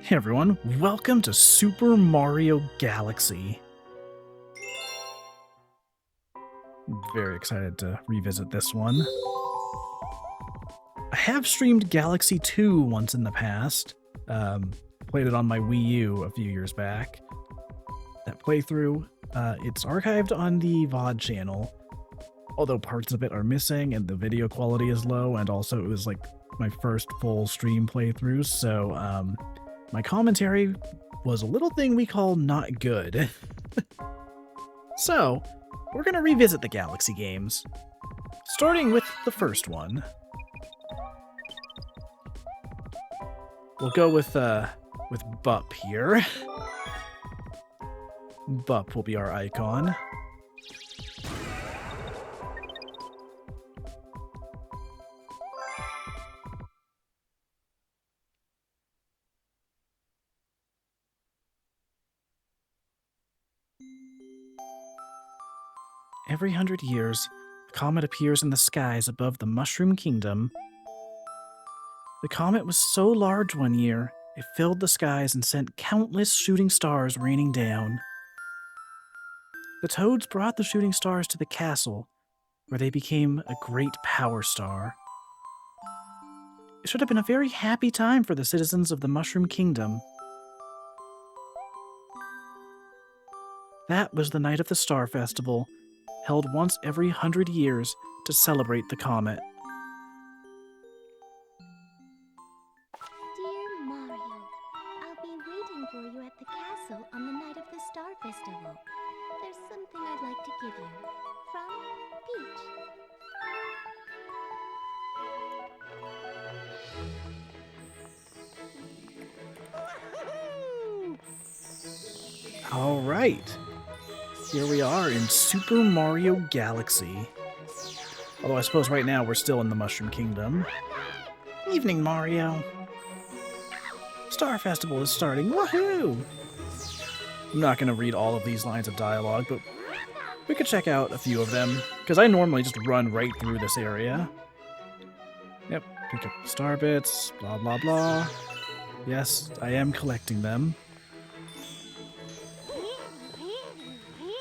Hey everyone, welcome to Super Mario Galaxy. I'm very excited to revisit this one. I have streamed Galaxy 2 once in the past. Played it on my Wii U a few years back. That playthrough, it's archived on the VOD channel, although parts of it are missing and the video quality is low, and also it was like my first full stream playthrough, so my commentary was a little thing we call not good. So, we're going to revisit the Galaxy games, starting with the first one. We'll go with Bup here. Bup will be our icon. Every 100 years, a comet appears in the skies above the Mushroom Kingdom. The comet was so large one year, it filled the skies and sent countless shooting stars raining down. The Toads brought the shooting stars to the castle, where they became a great power star. It should have been a very happy time for the citizens of the Mushroom Kingdom. That was the night of the Star Festival, held once every 100 years to celebrate the comet. Dear Mario, I'll be waiting for you at the castle on the night of the Star Festival. There's something I'd like to give you. From Peach. All right. Here we are in Super Mario Galaxy. Although I suppose right now we're still in the Mushroom Kingdom. Evening, Mario. Star Festival is starting. Woohoo! I'm not going to read all of these lines of dialogue, but we could check out a few of them, because I normally just run right through this area. Yep, pick up star bits, blah blah blah. Yes, I am collecting them.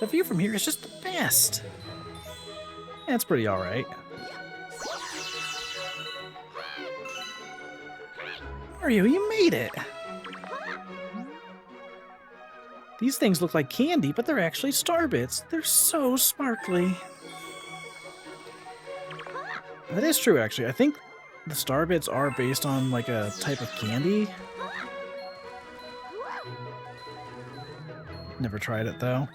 The view from here is just the best. Yeah, it's pretty alright. Mario, you made it! These things look like candy, but they're actually star bits. They're so sparkly. That is true, actually. I think the star bits are based on like a type of candy. Never tried it though.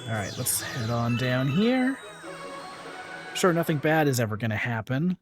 Alright, let's head on down here. Sure, nothing bad is ever going to happen.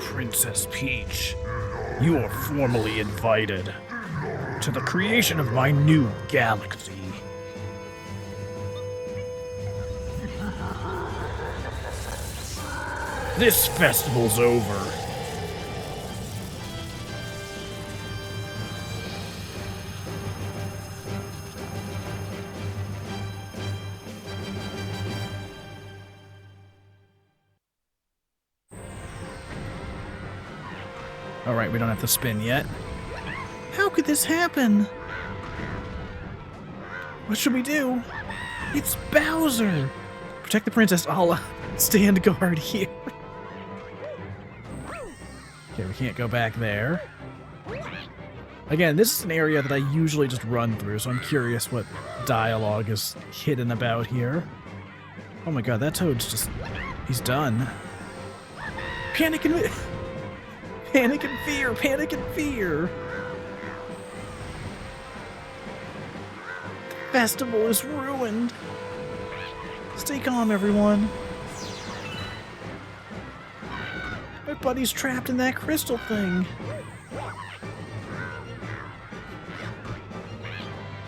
Princess Peach, you are formally invited to the creation of my new galaxy. This festival's over. Alright, we don't have to spin yet. How could this happen? What should we do? It's Bowser! Protect the princess. I'll stand guard here. Okay, we can't go back there. Again, this is an area that I usually just run through, so I'm curious what dialogue is hidden about here. Oh my god, that toad's just... he's done. Panic and... panic and fear! Panic and fear! The festival is ruined! Stay calm, everyone. My buddy's trapped in that crystal thing.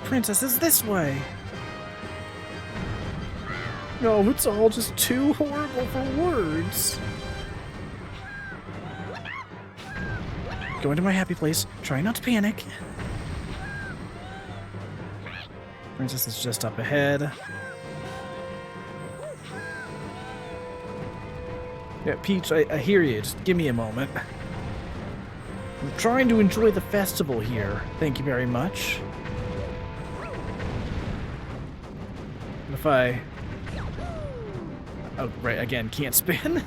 Princess is this way. No, it's all just too horrible for words. Go into my happy place. Try not to panic. Princess is just up ahead. Yeah, Peach, I hear you. Just give me a moment. I'm trying to enjoy the festival here. Thank you very much. What if I... oh, right, again, can't spin?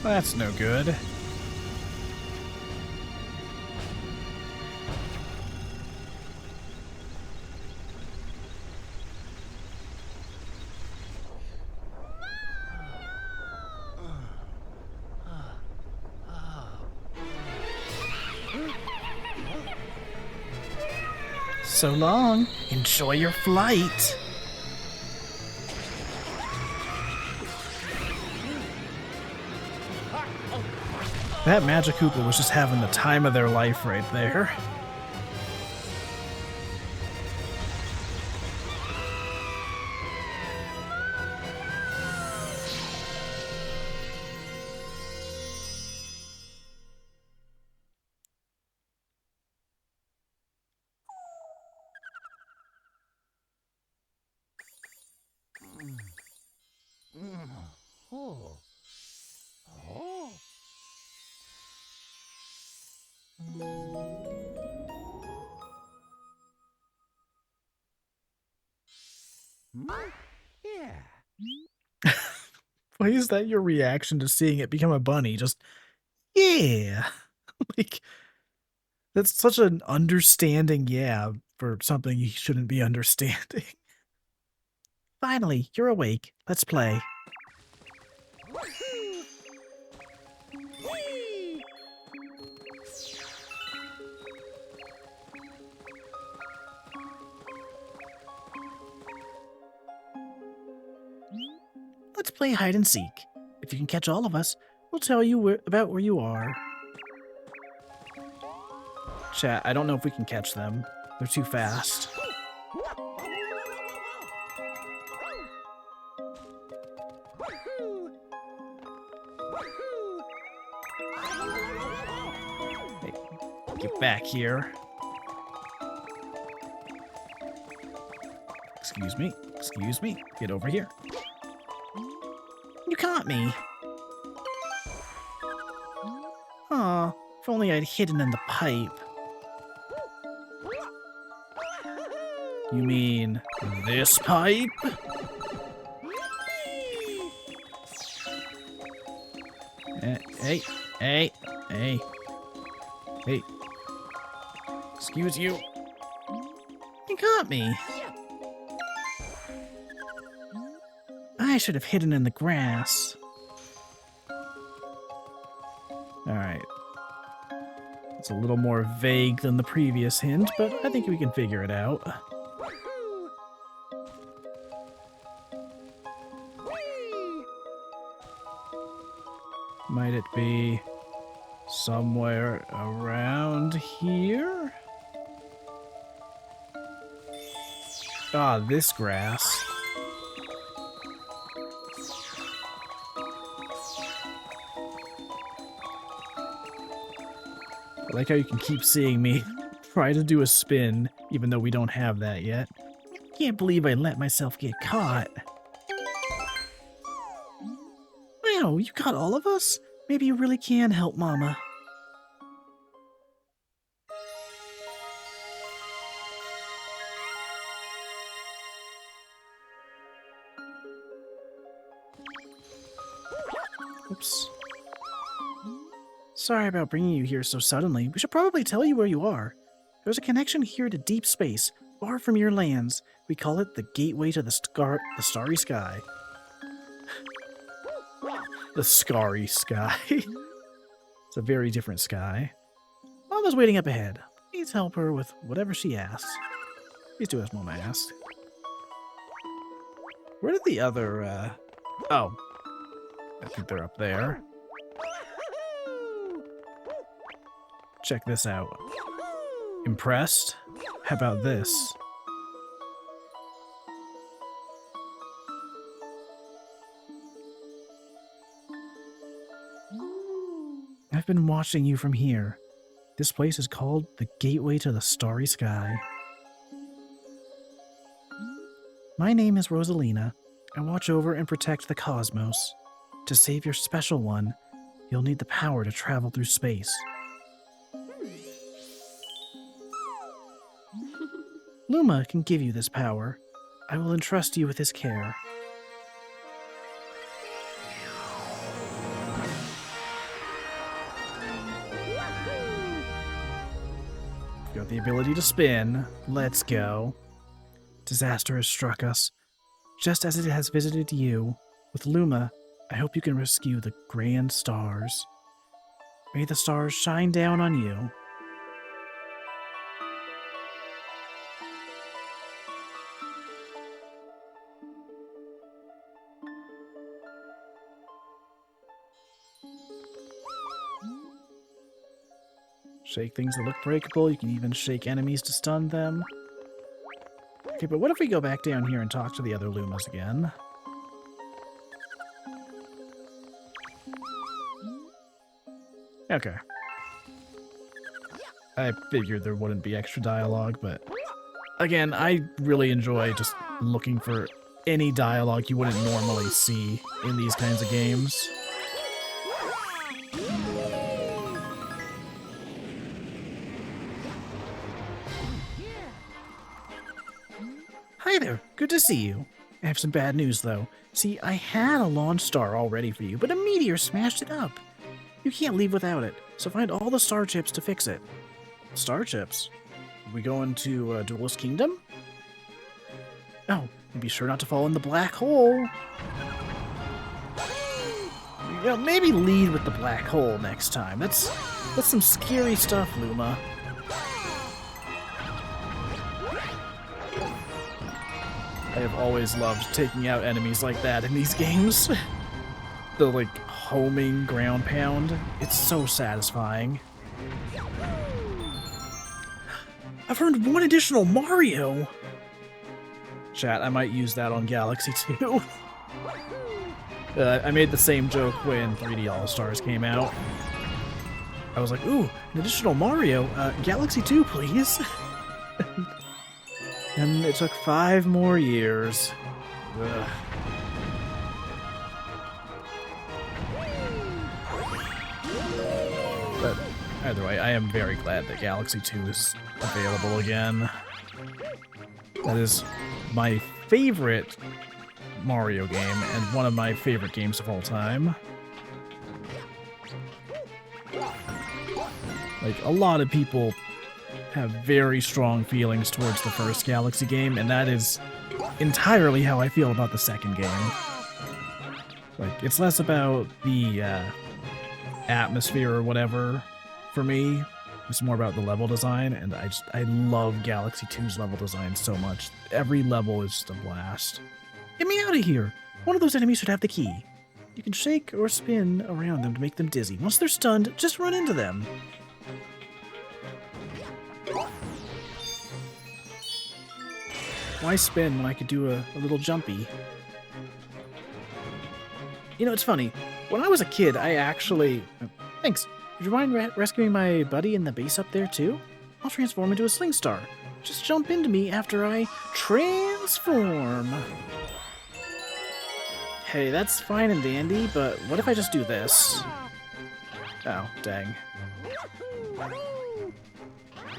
That's no good. So long. Enjoy your flight. That Magic Koopa was just having the time of their life right there. Yeah. Why is that your reaction to seeing it become a bunny? Just, yeah. Like, that's such an understanding yeah for something you shouldn't be understanding. Finally, you're awake. Let's play. Let's play hide and seek. If you can catch all of us, we'll tell you about where you are. Chat, I don't know if we can catch them. They're too fast. Hey, get back here. Excuse me. Excuse me. Get over here. You caught me. Aw, if only I'd hidden in the pipe. You mean this pipe? Hey, hey, hey, hey. Excuse you. You got me. I should have hidden in the grass. Alright. It's a little more vague than the previous hint, but I think we can figure it out. Might it be somewhere around here? Ah, this grass. I like how you can keep seeing me try to do a spin, even though we don't have that yet. Can't believe I let myself get caught. Wow, you caught all of us? Maybe you really can help Mama. Oops. Sorry about bringing you here so suddenly. We should probably tell you where you are. There's a connection here to deep space, far from your lands. We call it the gateway to the starry sky. The starry sky. It's a very different sky. Mama's waiting up ahead. Please help her with whatever she asks. Please do as Mama asked. Where did the other, Oh. I think they're up there. Check this out. Impressed? How about this? I've been watching you from here. This place is called the Gateway to the Starry Sky. My name is Rosalina. I watch over and protect the cosmos. To save your special one, you'll need the power to travel through space. Luma can give you this power. I will entrust you with his care. Got the ability to spin. Let's go. Disaster has struck us, just as it has visited you. With Luma, I hope you can rescue the grand stars. May the stars shine down on you. Shake things that look breakable. You can even shake enemies to stun them. Okay, but what if we go back down here and talk to the other Lumas again? Okay. I figured there wouldn't be extra dialogue, but again, I really enjoy just looking for any dialogue you wouldn't normally see in these kinds of games. Hi there, good to see you. I have some bad news though. See, I had a launch star all ready for you, but a meteor smashed it up. You can't leave without it, so find all the star chips to fix it. Star chips? We going to Duelist Kingdom? Oh, and be sure not to fall in the black hole. You know, maybe lead with the black hole next time. That's some scary stuff, Luma. I have always loved taking out enemies like that in these games. The, like, homing ground pound. It's so satisfying. I've earned one additional Mario! Chat, I might use that on Galaxy 2. I made the same joke when 3D All-Stars came out. I was like, ooh, an additional Mario. Galaxy 2, please. And it took 5 more years. Ugh. But either way, I am very glad that Galaxy 2 is available again. That is my favorite Mario game and one of my favorite games of all time. Like, a lot of people have very strong feelings towards the first Galaxy game, and that is entirely how I feel about the second game. Like, it's less about the atmosphere or whatever for me. It's more about the level design, and I love Galaxy 2's level design so much. Every level is just a blast. Get me out of here! One of those enemies should have the key. You can shake or spin around them to make them dizzy. Once they're stunned, just run into them. Why spin when I could do a little jumpy? You know, it's funny. When I was a kid, I actually... Thanks. Would you mind rescuing my buddy in the base up there, too? I'll transform into a sling star. Just jump into me after I transform. Hey, that's fine and dandy, but what if I just do this? Oh, dang.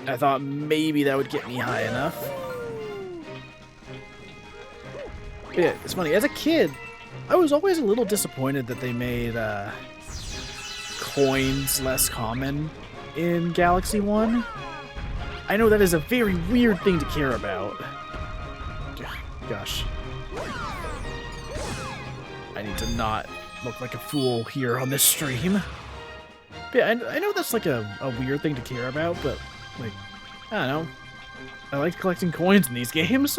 I thought maybe that would get me high enough. But yeah, it's funny. As a kid, I was always a little disappointed that they made coins less common in Galaxy 1. I know that is a very weird thing to care about. Gosh. I need to not look like a fool here on this stream. But yeah, I know that's like a weird thing to care about, but, like, I don't know. I like collecting coins in these games.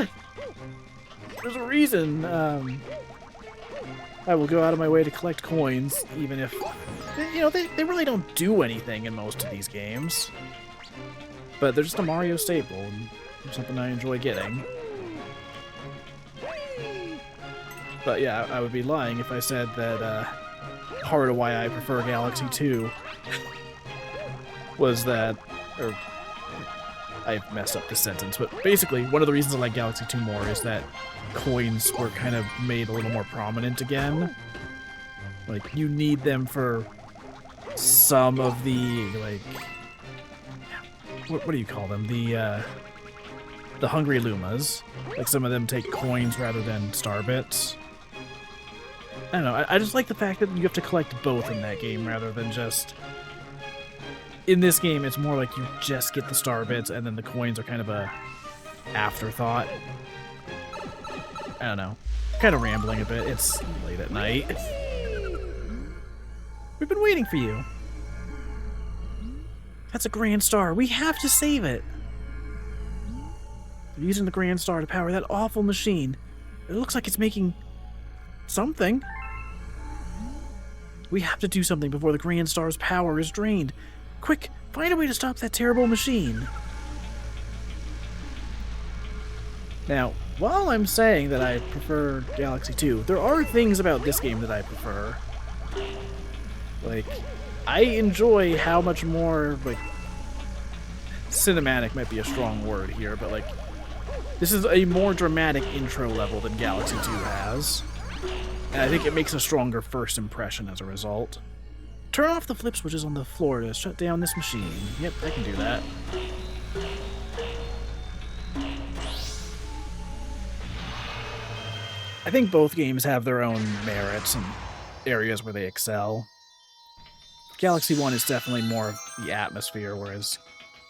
There's a reason I will go out of my way to collect coins, even if, you know, they really don't do anything in most of these games. But they're just a Mario staple, and something I enjoy getting. But yeah, I would be lying if I said that part of why I prefer Galaxy 2 was that, or I messed up this sentence, but basically one of the reasons I like Galaxy 2 more is that coins were kind of made a little more prominent again. Like, you need them for some of the, like, what do you call them? The Hungry Lumas. Like, some of them take coins rather than star bits. I don't know, I just like the fact that you have to collect both in that game rather than just... In this game, it's more like you just get the star bits and then the coins are kind of a afterthought. I don't know. Kind of rambling a bit. It's late at night. We've been waiting for you. That's a Grand Star. We have to save it. They're using the Grand Star to power that awful machine. It looks like it's making something. We have to do something before the Grand Star's power is drained. Quick, find a way to stop that terrible machine. Now, while I'm saying that I prefer Galaxy 2, there are things about this game that I prefer. Like, I enjoy how much more, like, cinematic might be a strong word here, but, like, this is a more dramatic intro level than Galaxy 2 has. And I think it makes a stronger first impression as a result. Turn off the flip switches on the floor to shut down this machine. Yep, I can do that. I think both games have their own merits and areas where they excel. Galaxy 1 is definitely more of the atmosphere, whereas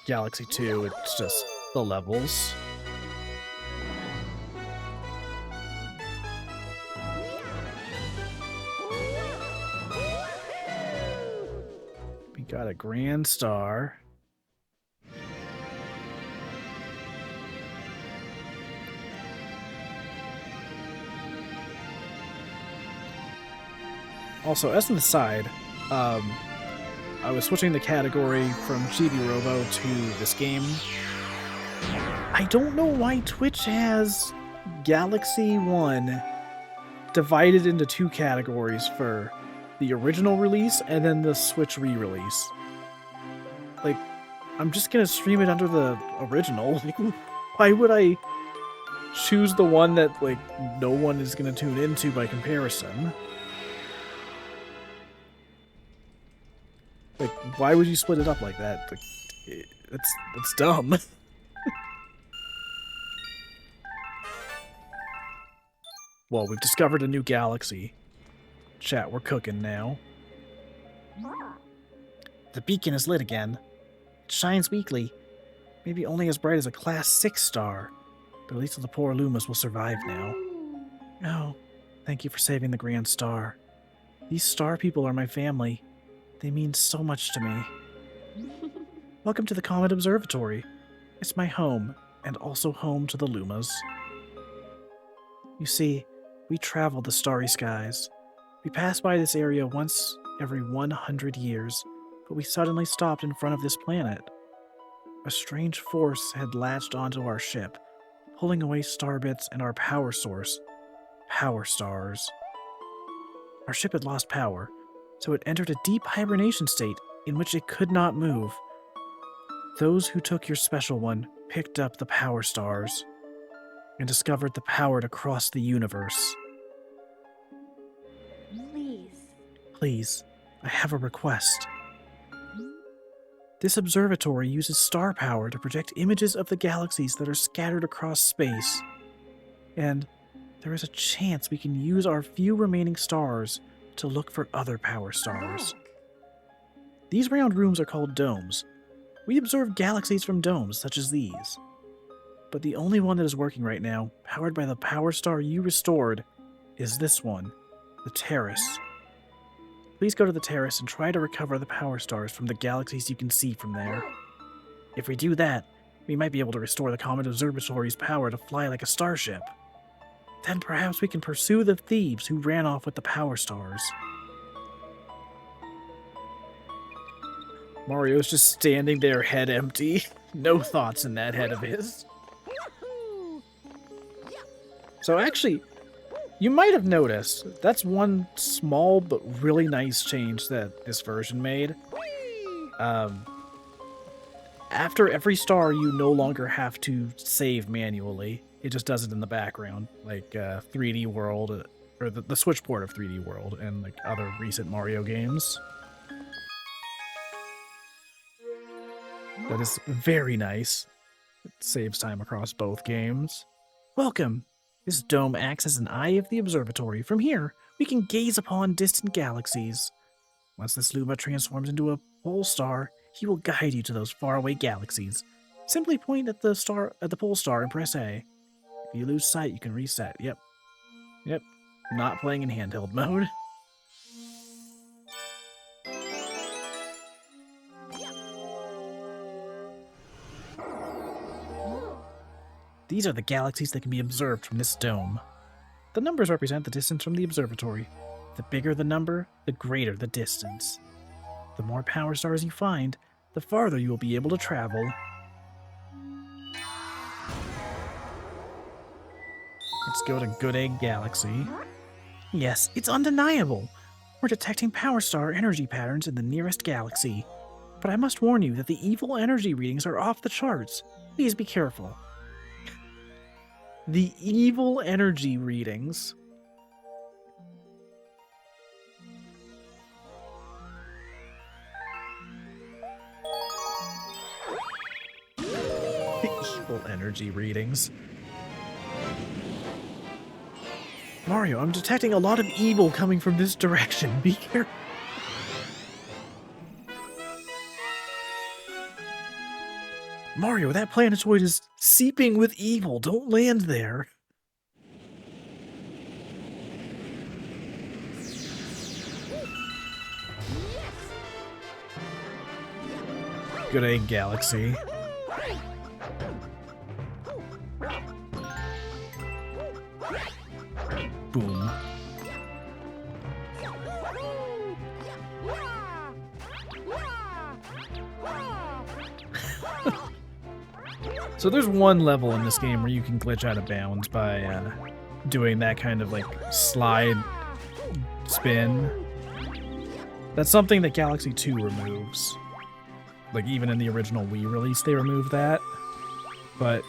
Galaxy 2, it's just the levels. We got a Grand Star. Also, as an aside, I was switching the category from Chibi Robo to this game. I don't know why Twitch has Galaxy 1 divided into two categories for the original release and then the Switch re-release. Like, I'm just gonna stream it under the original. Like, why would I choose the one that, like, no one is gonna tune into by comparison? Like, why would you split it up like that? Like, that's dumb. Well, we've discovered a new galaxy. Chat, we're cooking now. The beacon is lit again. It shines weakly. Maybe only as bright as a Class 6 star. But at least the poor Lumas will survive now. Oh, thank you for saving the Grand Star. These star people are my family. They mean so much to me. Welcome to the Comet Observatory. It's my home, and also home to the Lumas. You see, we travel the starry skies. We pass by this area once every 100 years, but we suddenly stopped in front of this planet. A strange force had latched onto our ship, pulling away star bits and our power source, power stars. Our ship had lost power, so it entered a deep hibernation state in which it could not move. Those who took your special one picked up the power stars and discovered the power to cross the universe. Please. Please, I have a request. This observatory uses star power to project images of the galaxies that are scattered across space. And there is a chance we can use our few remaining stars to look for other power stars. Look. These round rooms are called domes. We observe galaxies from domes such as these. But the only one that is working right now, powered by the power star you restored, is this one, the Terrace. Please go to the Terrace and try to recover the power stars from the galaxies you can see from there. If we do that, we might be able to restore the Comet Observatory's power to fly like a starship. Then perhaps we can pursue the thieves who ran off with the power stars. Mario's just standing there, head empty. No thoughts in that head of his. So actually, you might have noticed, that's one small but really nice change that this version made. After every star, you no longer have to save manually. It just does it in the background, like 3D World, or the Switch port of 3D World, and like other recent Mario games. That is very nice. It saves time across both games. Welcome! This dome acts as an eye of the observatory. From here, we can gaze upon distant galaxies. Once this Luma transforms into a pole star, he will guide you to those faraway galaxies. Simply point at the pole star and press A. If you lose sight, you can reset. Yep. Not playing in handheld mode. These are the galaxies that can be observed from this dome. The numbers represent the distance from the observatory. The bigger the number, the greater the distance. The more power stars you find, the farther you will be able to travel. Let's go to Good Egg Galaxy. Yes, it's undeniable. We're detecting power star energy patterns in the nearest galaxy. But I must warn you that the evil energy readings are off the charts. Please be careful. The evil energy readings. The evil energy readings. Mario, I'm detecting a lot of evil coming from this direction. Be careful. Mario, that planetoid is seeping with evil. Don't land there. Good Egg Galaxy. Boom. So there's one level in this game where you can glitch out of bounds by doing that kind of like slide spin. That's something that Galaxy 2 removes. Like even in the original Wii release they removed that. But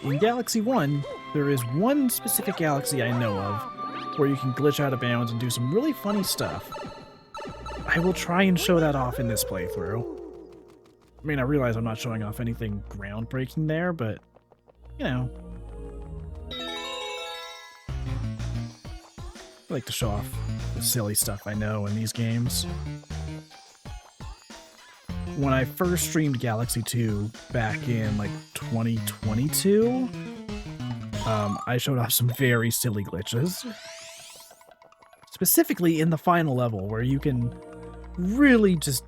in Galaxy 1, there is one specific galaxy I know of where you can glitch out of bounds and do some really funny stuff. I will try and show that off in this playthrough. I mean, I realize I'm not showing off anything groundbreaking there, but, you know. I like to show off the silly stuff I know in these games. when I first streamed Galaxy 2 back in like 2022, I showed off some very silly glitches. Specifically in the final level, where you can really just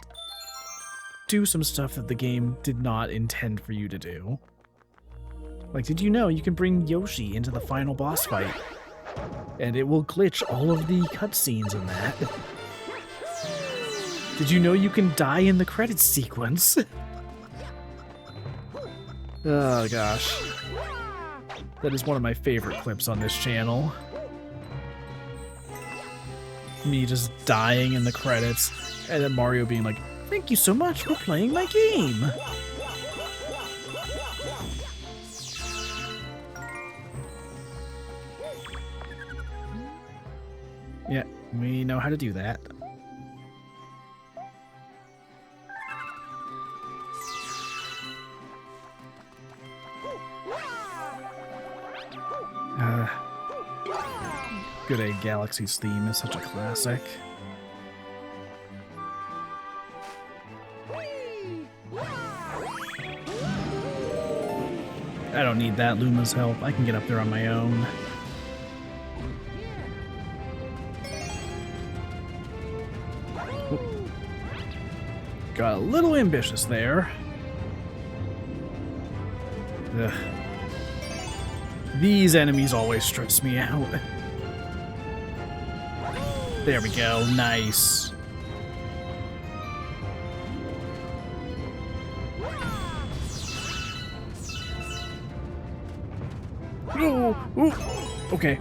do some stuff that the game did not intend for you to do. Like, did you know you can bring Yoshi into the final boss fight? And it will glitch all of the cutscenes in that. Did you know you can die in the credits sequence? Oh gosh. That is one of my favorite clips on this channel. Me just dying in the credits, and then Mario being like, "Thank you so much for playing my game." Yeah, we know how to do that. Good A Galaxy's theme is such a classic. I don't need that Luma's help. I can get up there on my own. Oop. Got a little ambitious there. Ugh. These enemies always stress me out. There we go. Nice. Oh, ooh. Okay.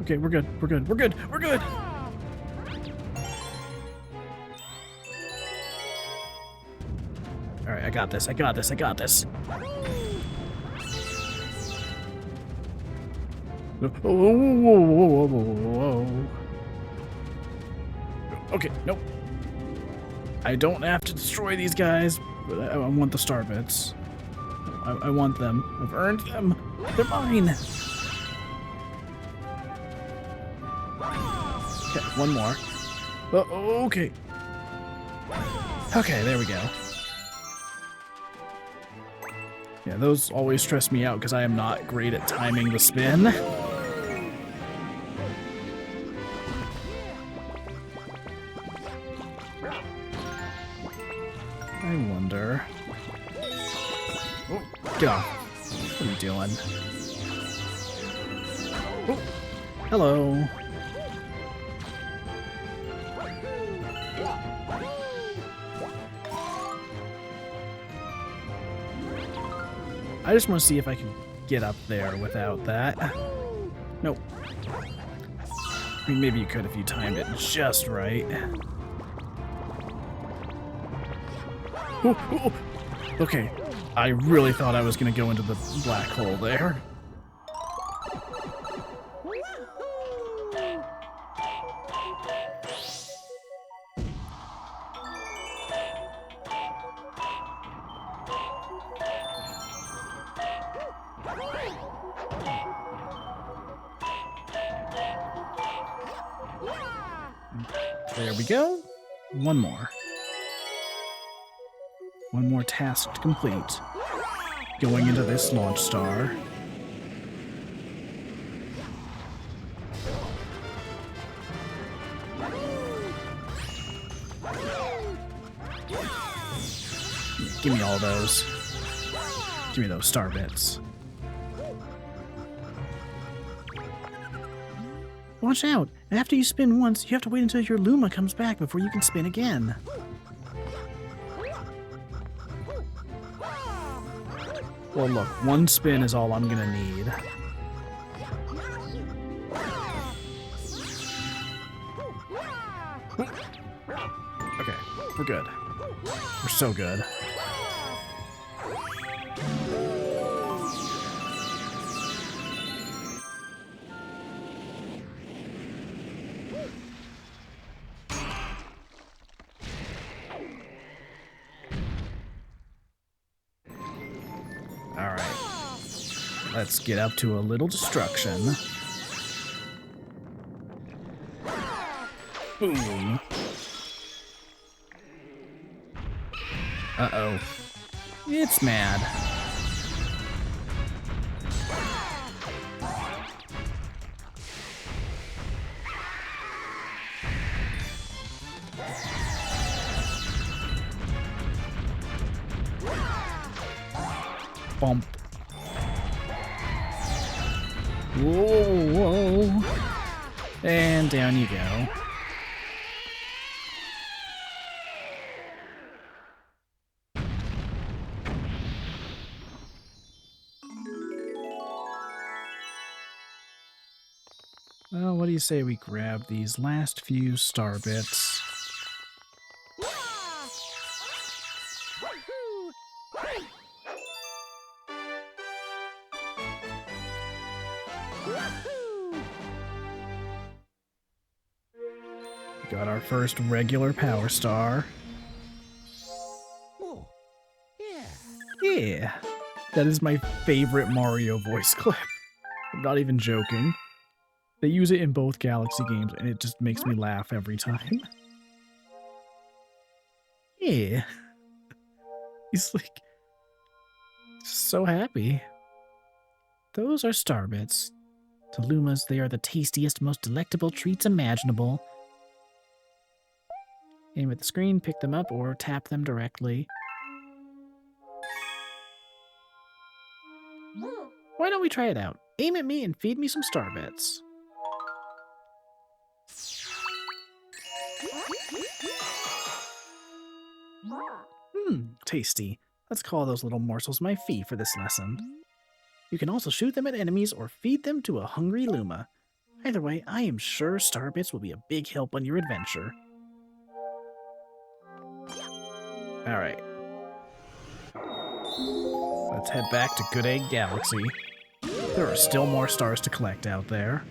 Okay, we're good. We're good. We're good. We're good. All right, I got this. I got this. I got this. Whoa, whoa, whoa, whoa, whoa, whoa. Okay, nope. I don't have to destroy these guys, but I want the star bits. I want them. I've earned them. They're mine. Okay, one more. Oh, okay. Okay, there we go. Yeah, those always stress me out because I am not great at timing the spin. I wonder... Oh, get off. What are you doing? Oh, hello. I just want to see if I can get up there without that. Nope. I mean, maybe you could if you timed it just right. Ooh, ooh. Okay, I really thought I was going to go into the black hole there. There we go. One more. One more task to complete. Going into this launch star. Give me all those. Give me those star bits. Watch out! After you spin once, you have to wait until your Luma comes back before you can spin again. Well, look, one spin is all I'm gonna need. Okay, we're good. We're so good. Alright. Let's get up to a little destruction. Boom. Uh-oh. It's mad. Bump. Whoa, whoa. And down you go. Well, what do you say we grab these last few star bits? Got our first regular power star. Oh, yeah. Yeah. That is my favorite Mario voice clip. I'm not even joking. They use it in both Galaxy games, and it just makes me laugh every time. Yeah. He's like, so happy. Those are starbits. To Lumas, they are the tastiest, most delectable treats imaginable. Aim at the screen, pick them up, or tap them directly. Why don't we try it out? Aim at me and feed me some starbits. Tasty. Let's call those little morsels my fee for this lesson. You can also shoot them at enemies or feed them to a hungry Luma. Either way, I am sure starbits will be a big help on your adventure. Alright. Let's head back to Good Egg Galaxy. There are still more stars to collect out there.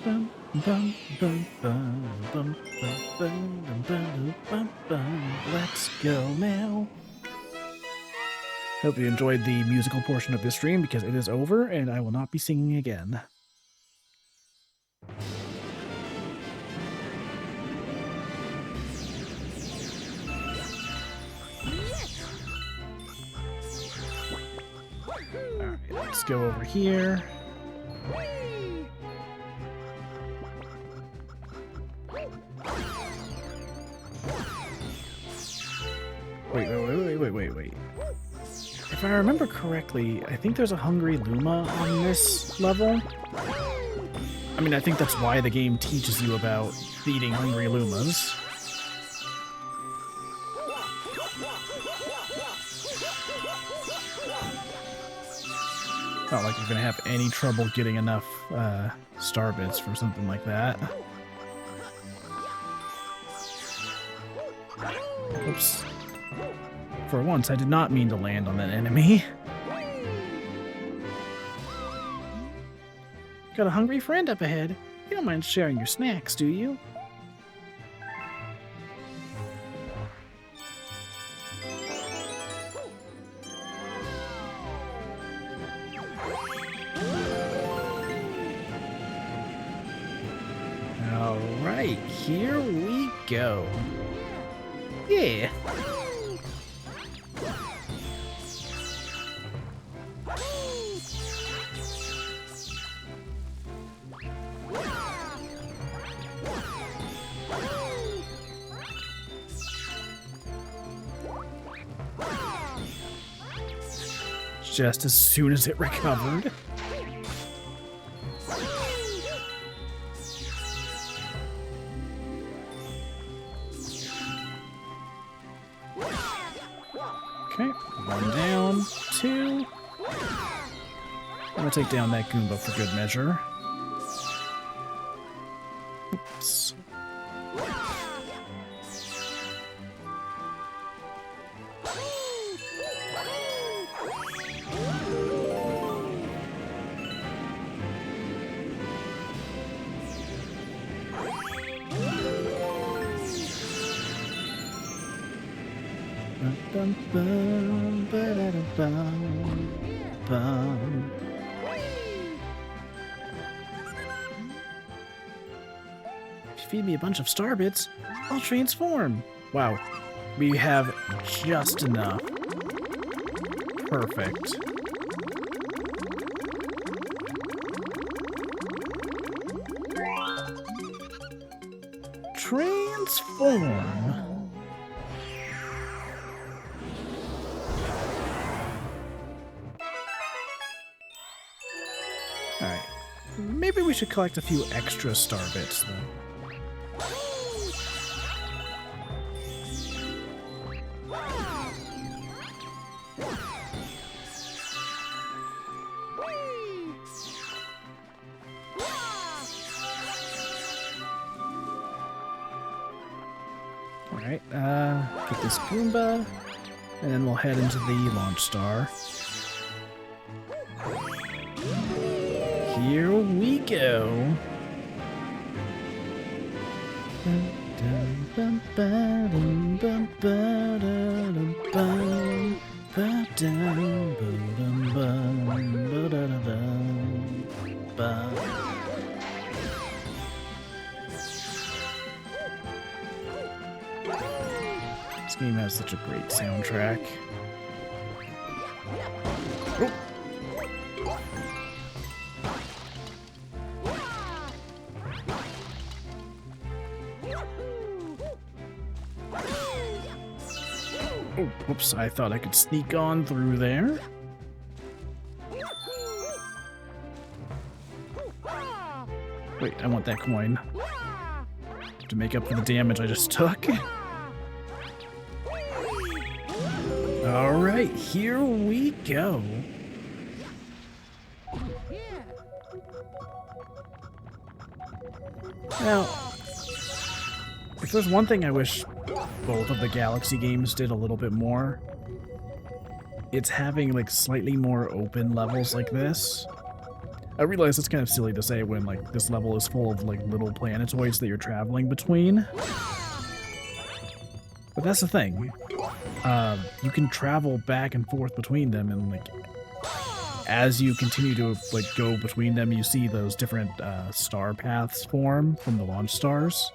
Bum, bum, bum, bum, bum, bum, bum, bum, bum, bum. Let's go now. Hope you enjoyed the musical portion of this stream because it is over and I will not be singing again. Alright, let's go over here. Wait. If I remember correctly, I think there's a hungry Luma on this level. I mean, I think that's why the game teaches you about feeding hungry Lumas. Not like you're gonna have any trouble getting enough star bits for something like that. Oops. For once, I did not mean to land on that enemy. Got a hungry friend up ahead. You don't mind sharing your snacks, do you? Alright, here we go. Yeah. Just as soon as it recovered. Okay, one down, two. I'm gonna take down that Goomba for good measure. Oops. Bum, bum, ba-da-da-bum, bum. If you feed me a bunch of starbits, I'll transform. Wow, We have just enough. Perfect. Transform. Alright. Maybe we should collect a few extra star bits, then. Alright, get this Goomba, and then we'll head into the launch star. Here we go. This game has such a great soundtrack. Oh. Oh, whoops, I thought I could sneak on through there. Wait, I want that coin to make up for the damage I just took. Alright, here we go. Now, if there's one thing I wish both of the Galaxy games did a little bit more, it's having like slightly more open levels like this. I realize it's kind of silly to say when like this level is full of like little planetoids that you're traveling between. But that's the thing. You can travel back and forth between them, and like as you continue to like go between them, you see those different star paths form from the launch stars.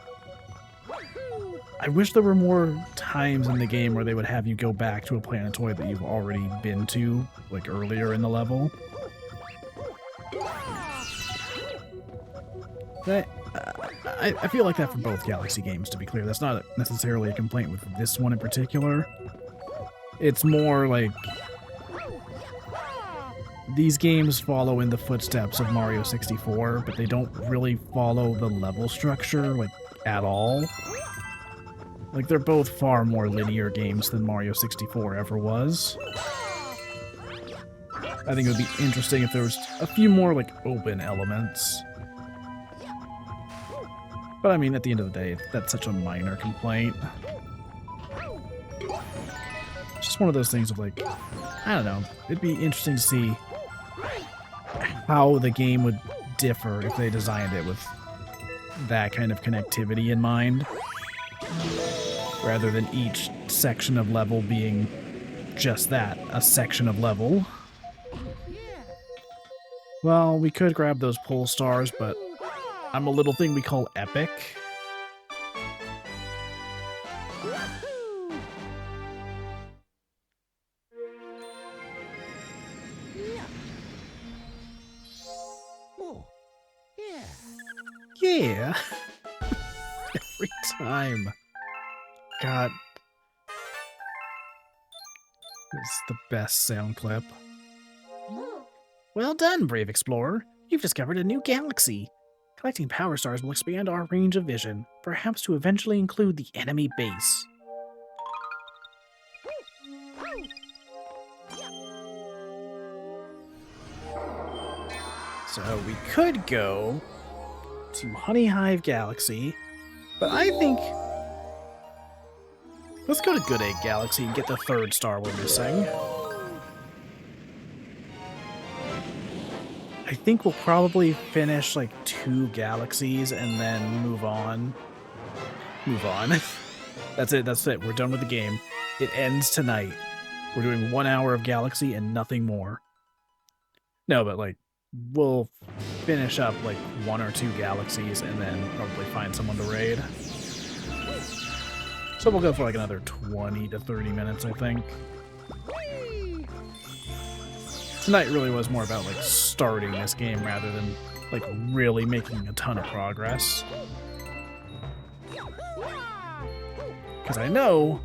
I wish there were more times in the game where they would have you go back to a planetoid that you've already been to, like earlier in the level. But I feel like that for both Galaxy games, to be clear. That's not necessarily a complaint with this one in particular. It's more like these games follow in the footsteps of Mario 64, but they don't really follow the level structure, like, at all. Like, they're both far more linear games than Mario 64 ever was. I think it would be interesting if there was a few more, like, open elements. But I mean, at the end of the day, that's such a minor complaint. It's just one of those things of like, I don't know, it'd be interesting to see how the game would differ if they designed it with that kind of connectivity in mind, rather than each section of level being just that, a section of level. Well, we could grab those pole stars, but I'm a little thing we call epic. Yeah. Every time. God. It's the best sound clip. Well done, brave explorer. You've discovered a new galaxy. Collecting power stars will expand our range of vision, perhaps to eventually include the enemy base. So we could go to Honey Hive Galaxy, but I think let's go to Good Egg Galaxy and get the third star we're missing. I think we'll probably finish like 2 galaxies and then move on. That's it. We're done with the game. It ends tonight. We're doing 1 hour of Galaxy and nothing more. No, but like, we'll finish up like 1 or 2 galaxies and then probably find someone to raid. So we'll go for like another 20 to 30 minutes, I think. Tonight really was more about like starting this game rather than like really making a ton of progress. Because I know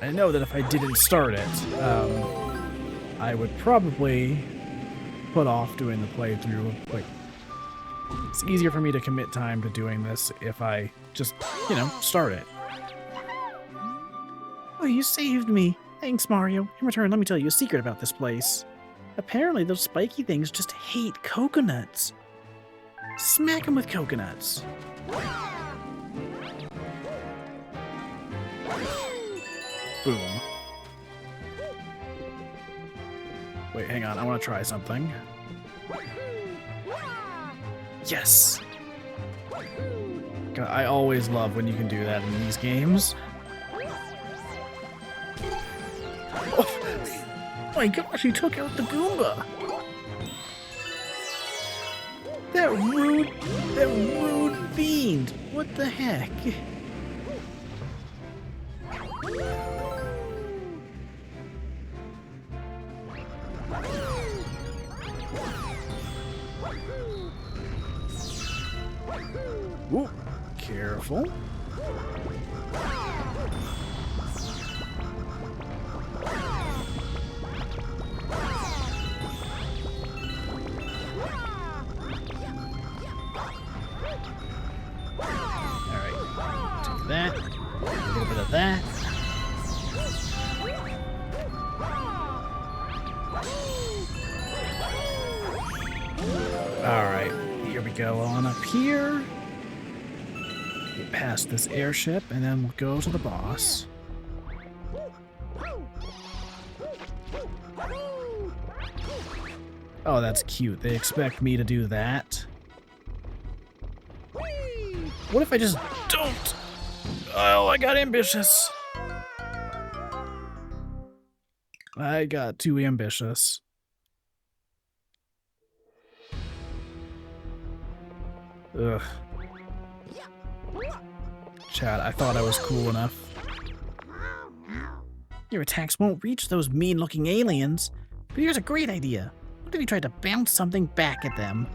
that if I didn't start it, I would probably put off doing the playthrough. Like, it's easier for me to commit time to doing this if I just, you know, start it. Oh, you saved me. Thanks, Mario. In return, let me tell you a secret about this place. Apparently, those spiky things just hate coconuts. Smack them with coconuts. Boom. Wait, hang on. I want to try something. Yes! God, I always love when you can do that in these games. Oh my gosh, he took out the Goomba! That rude fiend! What the heck? Ooh, careful. That, a little bit of that. Alright, here we go on up here. Get past this airship, and then we'll go to the boss. Oh, that's cute. They expect me to do that. What if I just don't? Oh, I got ambitious. I got too ambitious. Ugh. Chad, I thought I was cool enough. Your attacks won't reach those mean-looking aliens. But here's a great idea. What if you tried to bounce something back at them?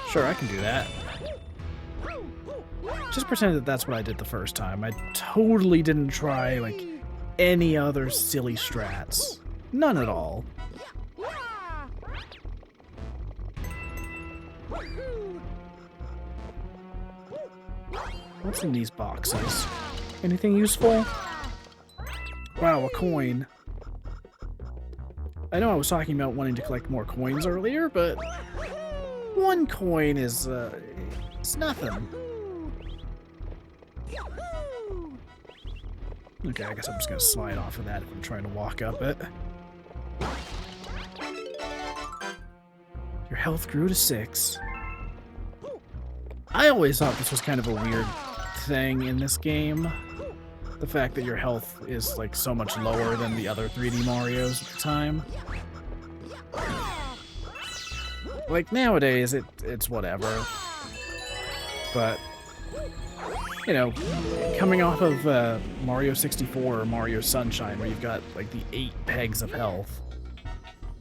Sure, I can do that. Just pretend that that's what I did the first time. I totally didn't try, like, any other silly strats. None at all. What's in these boxes? Anything useful? Wow, a coin. I know I was talking about wanting to collect more coins earlier, but one coin is, it's nothing. Okay, I guess I'm just gonna slide off of that if I'm trying to walk up it. Your health grew to 6. I always thought this was kind of a weird thing in this game. The fact that your health is, like, so much lower than the other 3D Marios at the time. Like, nowadays, it's whatever. But, you know, coming off of Mario 64 or Mario Sunshine, where you've got, like, the 8 pegs of health,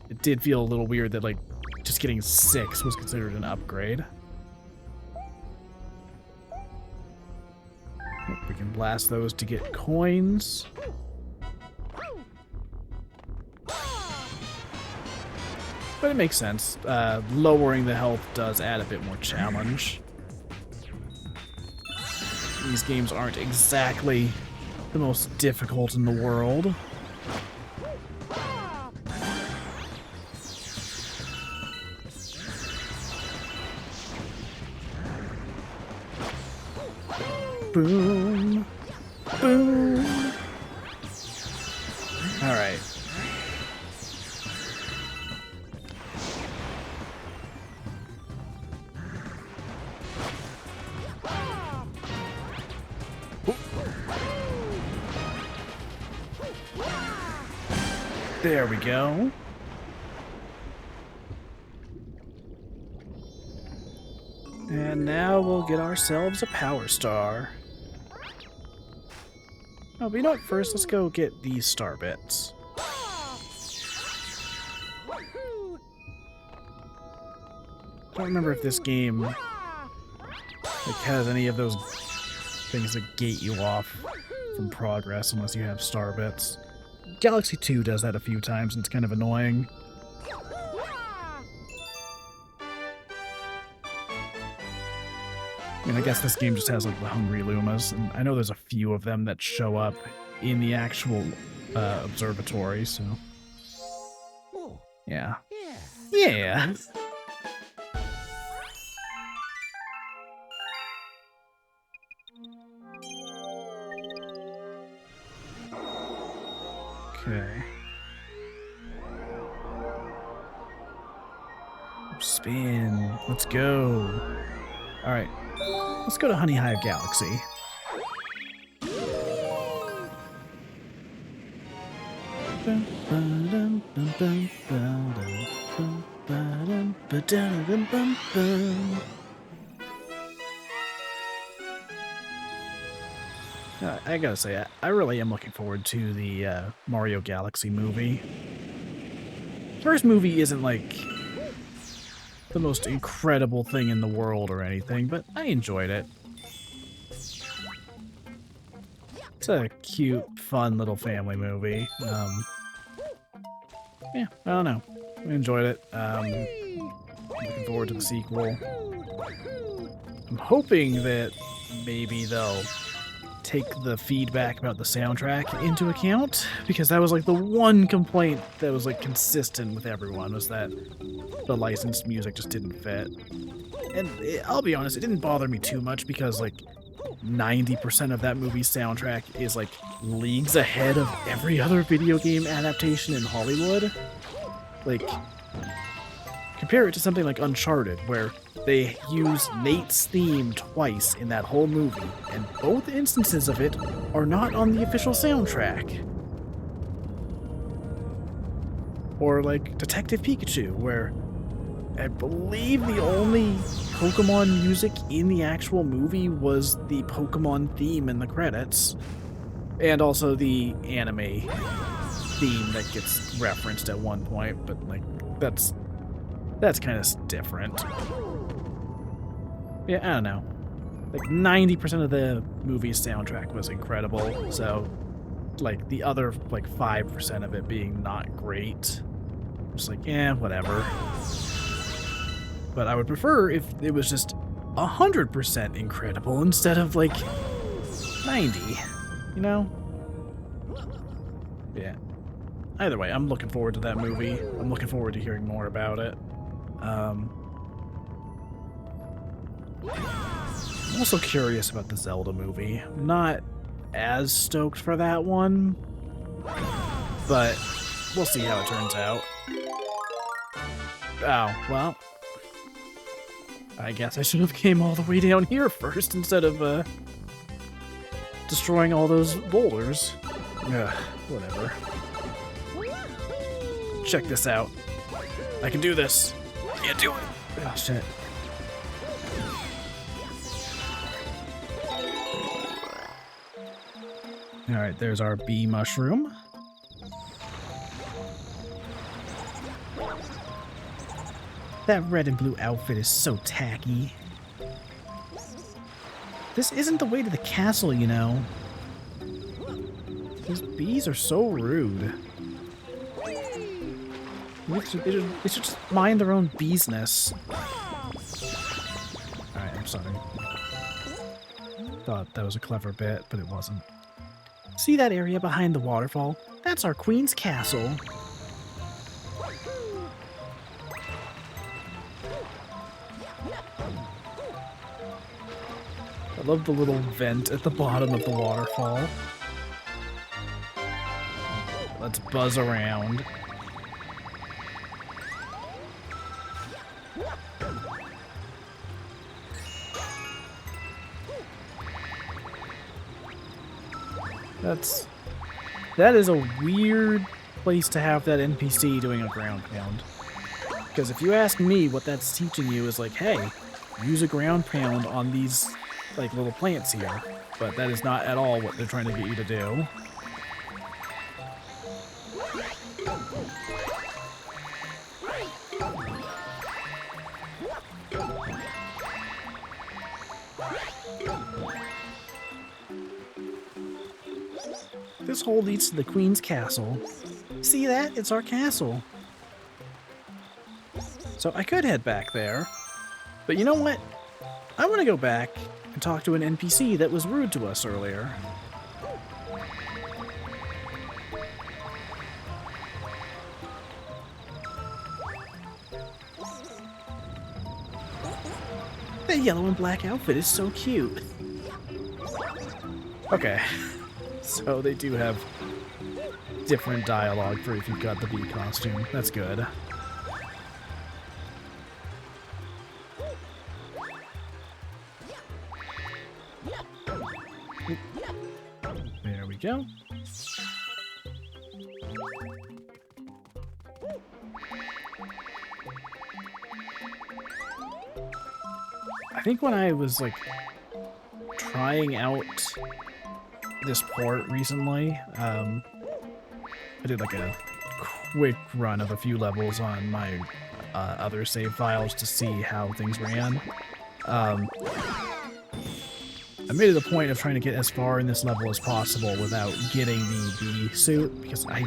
it did feel a little weird that, like, just getting 6 was considered an upgrade. We can blast those to get coins. But it makes sense. Lowering the health does add a bit more challenge. These games aren't exactly the most difficult in the world. Boom. Boom. All right. There we go. And now we'll get ourselves a power star. Oh, but you know what? First, let's go get these star bits. I don't remember if this game like has any of those things that gate you off from progress unless you have star bits. Galaxy 2 does that a few times and it's kind of annoying. I mean, I guess this game just has like the Hungry Lumas, and I know there's a few of them that show up in the actual observatory, so yeah. Yeah. Okay. Spin. Let's go. Alright. Let's go to Honey Hive Galaxy. I gotta say, I really am looking forward to the Mario Galaxy movie. First movie isn't like the most incredible thing in the world or anything, but I enjoyed it. It's a cute, fun little family movie. Yeah, I don't know. I enjoyed it. Looking forward to the sequel. I'm hoping that maybe they'll take the feedback about the soundtrack into account, because that was like the one complaint that was like consistent with everyone, was that the licensed music just didn't fit. And I'll be honest, it didn't bother me too much because like 90% of that movie's soundtrack is like leagues ahead of every other video game adaptation in Hollywood. Like, compare it to something like Uncharted, where they use Nate's theme twice in that whole movie, and both instances of it are not on the official soundtrack. Or like Detective Pikachu, where I believe the only Pokemon music in the actual movie was the Pokemon theme in the credits, and also the anime theme that gets referenced at one point, but like that's kind of different. Yeah, I don't know. Like 90% of the movie's soundtrack was incredible, so like the other like 5% of it being not great, just like, whatever. But I would prefer if it was just 100% incredible instead of like 90, you know? Yeah. Either way, I'm looking forward to that movie. I'm looking forward to hearing more about it. I'm also curious about the Zelda movie. I'm not as stoked for that one, but we'll see how it turns out. Oh, well. I guess I should have came all the way down here first instead of, destroying all those boulders. Ugh, whatever. Check this out. I can do this. Can't do it. Oh, shit. Alright, there's our bee mushroom. That red and blue outfit is so tacky. This isn't the way to the castle, you know. These bees are so rude. They should just mind their own business. Alright, I'm sorry. Thought that was a clever bit, but it wasn't. See that area behind the waterfall? That's our queen's castle. I love the little vent at the bottom of the waterfall. Let's buzz around. That is a weird place to have that NPC doing a ground pound. Because if you ask me, what that's teaching you is like, hey, use a ground pound on these like little plants here, but that is not at all what they're trying to get you to do. This hole leads to the Queen's castle. See that? It's our castle. So I could head back there, but you know what? I want to go back and talk to an NPC that was rude to us earlier. That yellow and black outfit is so cute. Okay, so they do have different dialogue for if you've got the bee costume. That's good. There we go. I think when I was like trying out this port recently, I did like a quick run of a few levels on my other save files to see how things ran. I made it a point of trying to get as far in this level as possible without getting the bee suit, because I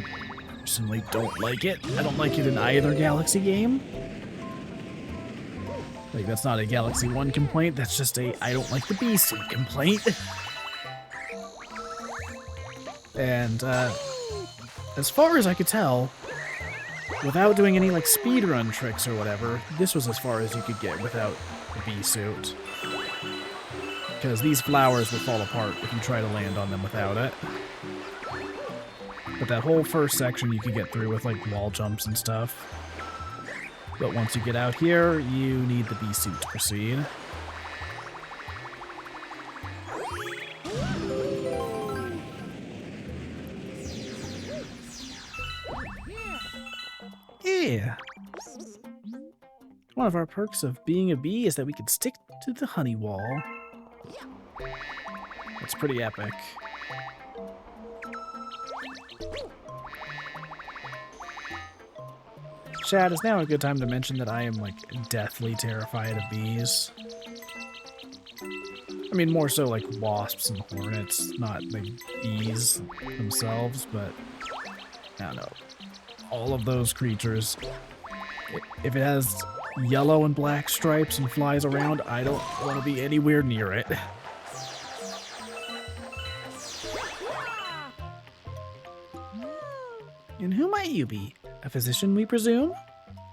personally don't like it. I don't like it in either Galaxy game. Like, that's not a Galaxy 1 complaint, that's just a I don't like the bee suit complaint. And, as far as I could tell, without doing any, like, speedrun tricks or whatever, this was as far as you could get without the bee suit. Because these flowers will fall apart if you try to land on them without it. But that whole first section you could get through with, like, wall jumps and stuff. But once you get out here, you need the bee suit to proceed. Yeah! One of our perks of being a bee is that we can stick to the honey wall. That's pretty epic. Chat, is now a good time to mention that I am, like, deathly terrified of bees. I mean, more so like wasps and hornets, not like bees themselves, but I don't know. All of those creatures, if it has yellow and black stripes and flies around, I don't want to be anywhere near it. And who might you be? A physician, we presume?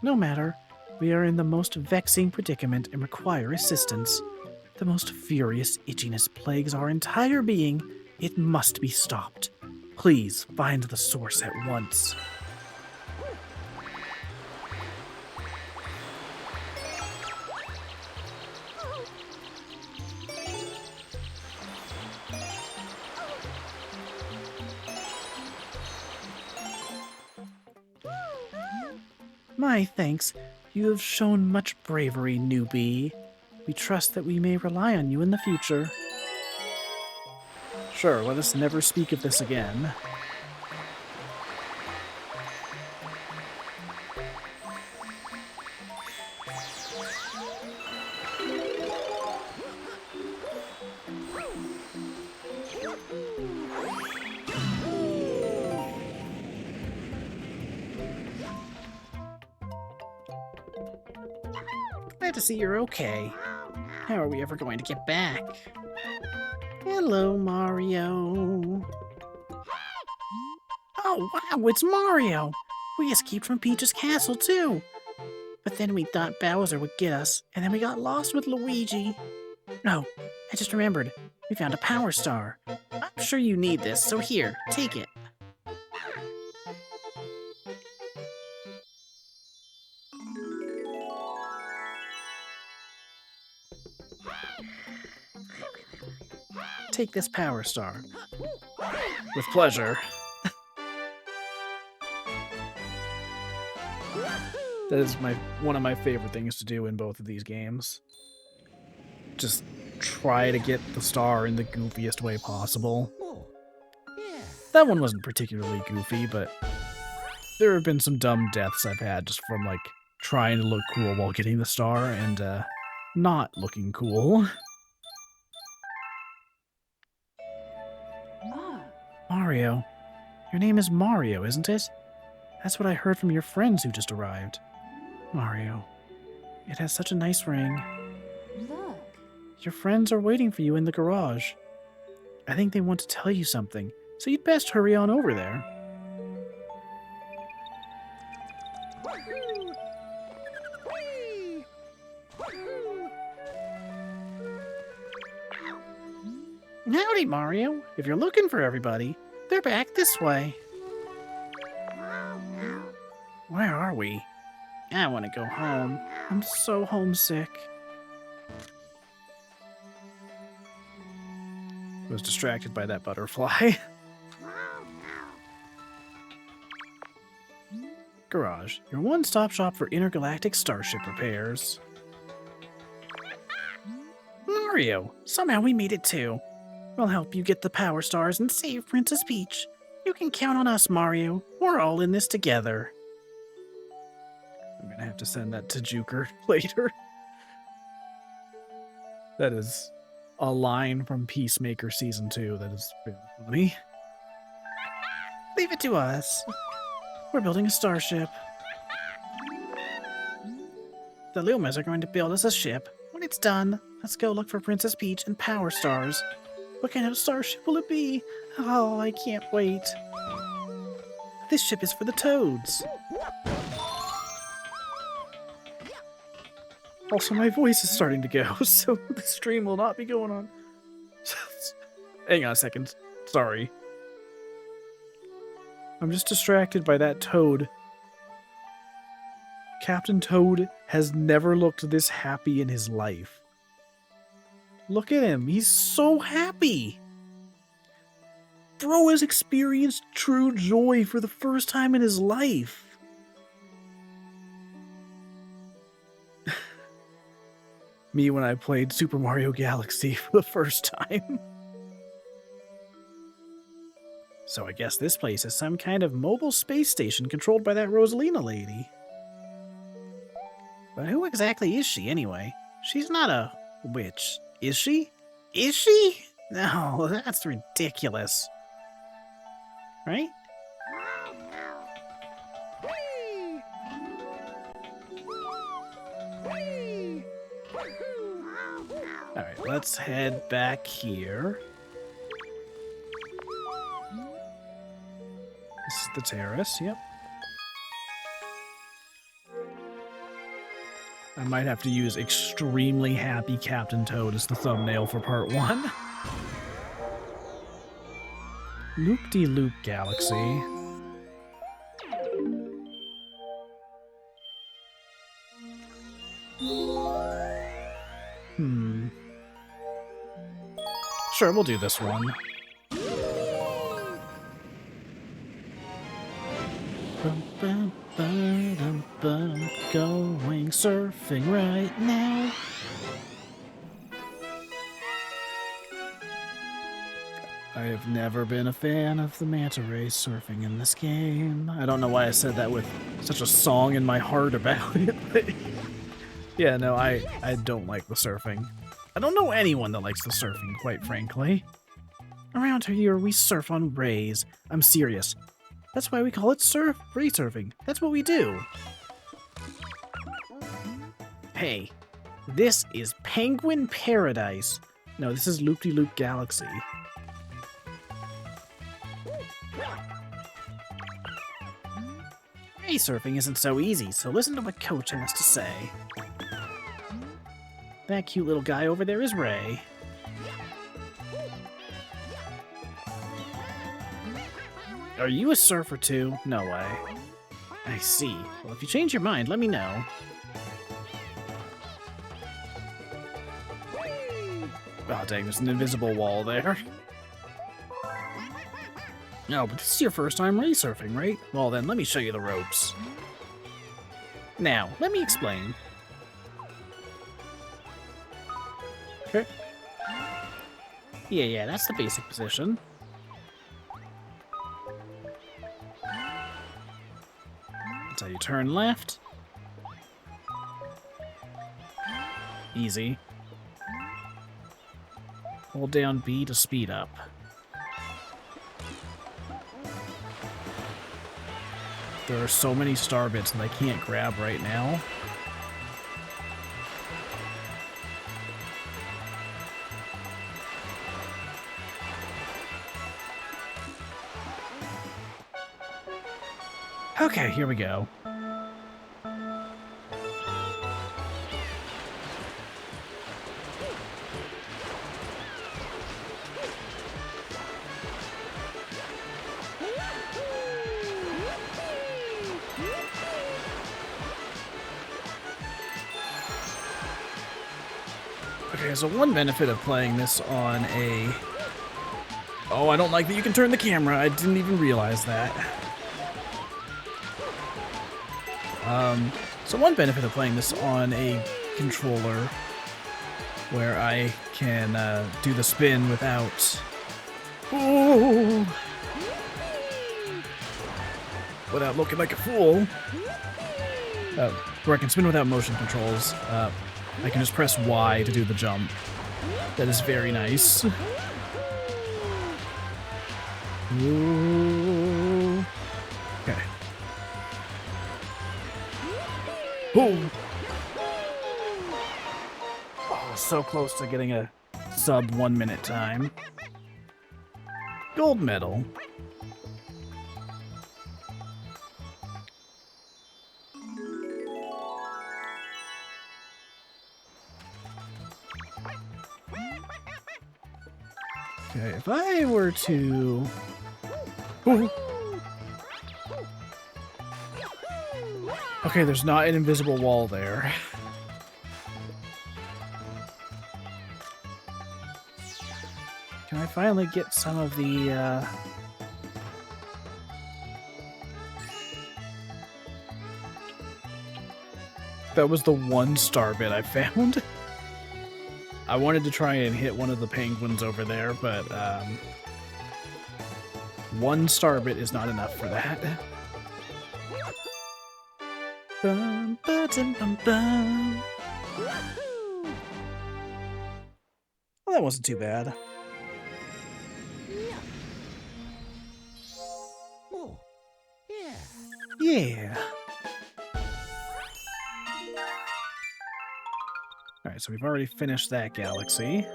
No matter. We are in the most vexing predicament and require assistance. The most furious itchiness plagues our entire being. It must be stopped. Please find the source at once. My thanks. You have shown much bravery, newbie. We trust that we may rely on you in the future. Sure, let us never speak of this again. Glad to see you're okay. How are we ever going to get back? Hello, Mario. Oh, wow, it's Mario! We escaped from Peach's castle, too! But then we thought Bowser would get us, and then we got lost with Luigi. No, I just remembered. We found a Power Star. I'm sure you need this, so here, take it. Take this Power Star. With pleasure. That is one of my favorite things to do in both of these games. just try to get the star in the goofiest way possible. Oh, yeah. That one wasn't particularly goofy, but there have been some dumb deaths I've had just from, like, trying to look cool while getting the star and, not looking cool. Mario. Your name is Mario, isn't it? That's what I heard from your friends who just arrived. Mario. It has such a nice ring. Look. Your friends are waiting for you in the garage. I think they want to tell you something, so you'd best hurry on over there. Howdy, Mario. If you're looking for everybody, they're back this way. Where are we? I want to go home. I'm so homesick. I was distracted by that butterfly. Garage, your one-stop shop for intergalactic starship repairs. Mario, somehow we made it too. We'll help you get the power stars and save Princess Peach. You can count on us, Mario. We're all in this together. I'm gonna have to send that to Juker later. That is a line from Peacemaker Season 2 that is very funny. Leave it to us. We're building a starship. The Lumas are going to build us a ship. When it's done, let's go look for Princess Peach and power stars. What kind of starship will it be? Oh, I can't wait. This ship is for the Toads. Also, my voice is starting to go, so the stream will not be going on. Hang on a second. Sorry. I'm just distracted by that Toad. Captain Toad has never looked this happy in his life. Look at him. He's so happy. Bro has experienced true joy for the first time in his life. Me when I played Super Mario Galaxy for the first time. So I guess this place is some kind of mobile space station controlled by that Rosalina lady. But who exactly is she anyway? She's not a witch, is she? Is she? No, that's ridiculous. Right? Alright, let's head back here. This is the terrace, yep. I might have to use Extremely Happy Captain Toad as the thumbnail for part 1. Loop-de-loop Galaxy. Sure, we'll do this one. Going surfing right now. I have never been a fan of the manta ray surfing in this game. I don't know why I said that with such a song in my heart about it, but yeah, no, I don't like the surfing. I don't know anyone that likes the surfing, quite frankly. Around here, we surf on rays. I'm serious. That's why we call it ray surfing. That's what we do. Hey, this is Penguin Paradise. No, this is Loop-de-Loop Galaxy. Ray surfing isn't so easy, so listen to what Coach has to say. That cute little guy over there is Ray. Are you a surfer too? No way. I see. Well, if you change your mind, let me know. Oh, dang, there's an invisible wall there. No, but this is your first time ray surfing, right? Well then, let me show you the ropes. Now, let me explain. Okay. Yeah, that's the basic position. That's how you turn left. Easy. Hold down B to speed up. There are so many star bits that I can't grab right now. Okay, here we go. Okay, so one benefit of playing this on a... Oh, I don't like that you can turn the camera. I didn't even realize that. So one benefit of playing this on a controller where I can do the spin without... Ooh, without looking like a fool. Where I can spin without motion controls. I can just press Y to do the jump. That is very nice. Ooh. Okay. Ooh. Oh, so close to getting a sub 1 minute time. Gold medal. Okay, if I were to... Ooh. Okay, there's not an invisible wall there. Can I finally get some of the, That was the one star bit I found. I wanted to try and hit one of the penguins over there, but, one star bit is not enough for that. Bum, ba-dum, bum, bum. Well, that wasn't too bad. Oh, yeah. Yeah. Alright, so we've already finished that galaxy.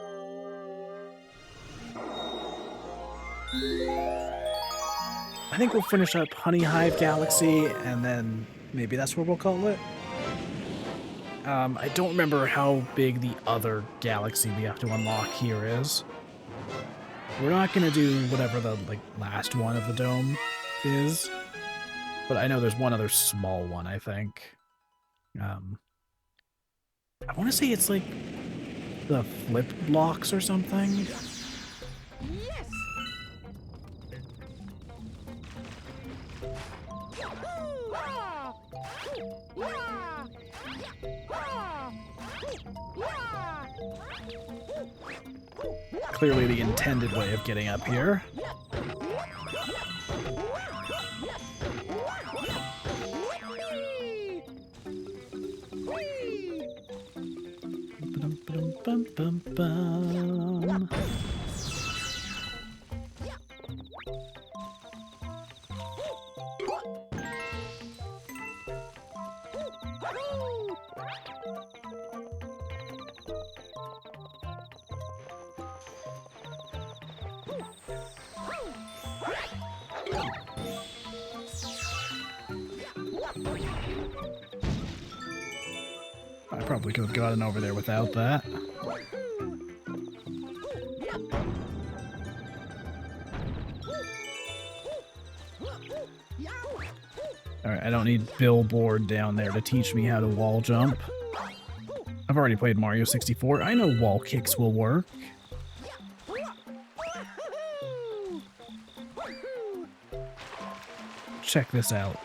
I think we'll finish up Honey Hive Galaxy, and then maybe that's what we'll call it. I don't remember how big the other galaxy we have to unlock here is. We're not going to do whatever the last one of the dome is, but I know there's one other small one, I think. I want to say it's like the flip blocks or something. Yes. Clearly the intended way of getting up here. Bum. I probably could have gotten over there without that. Alright, I don't need Billboard down there to teach me how to wall jump. I've already played Mario 64. I know wall kicks will work. Check this out.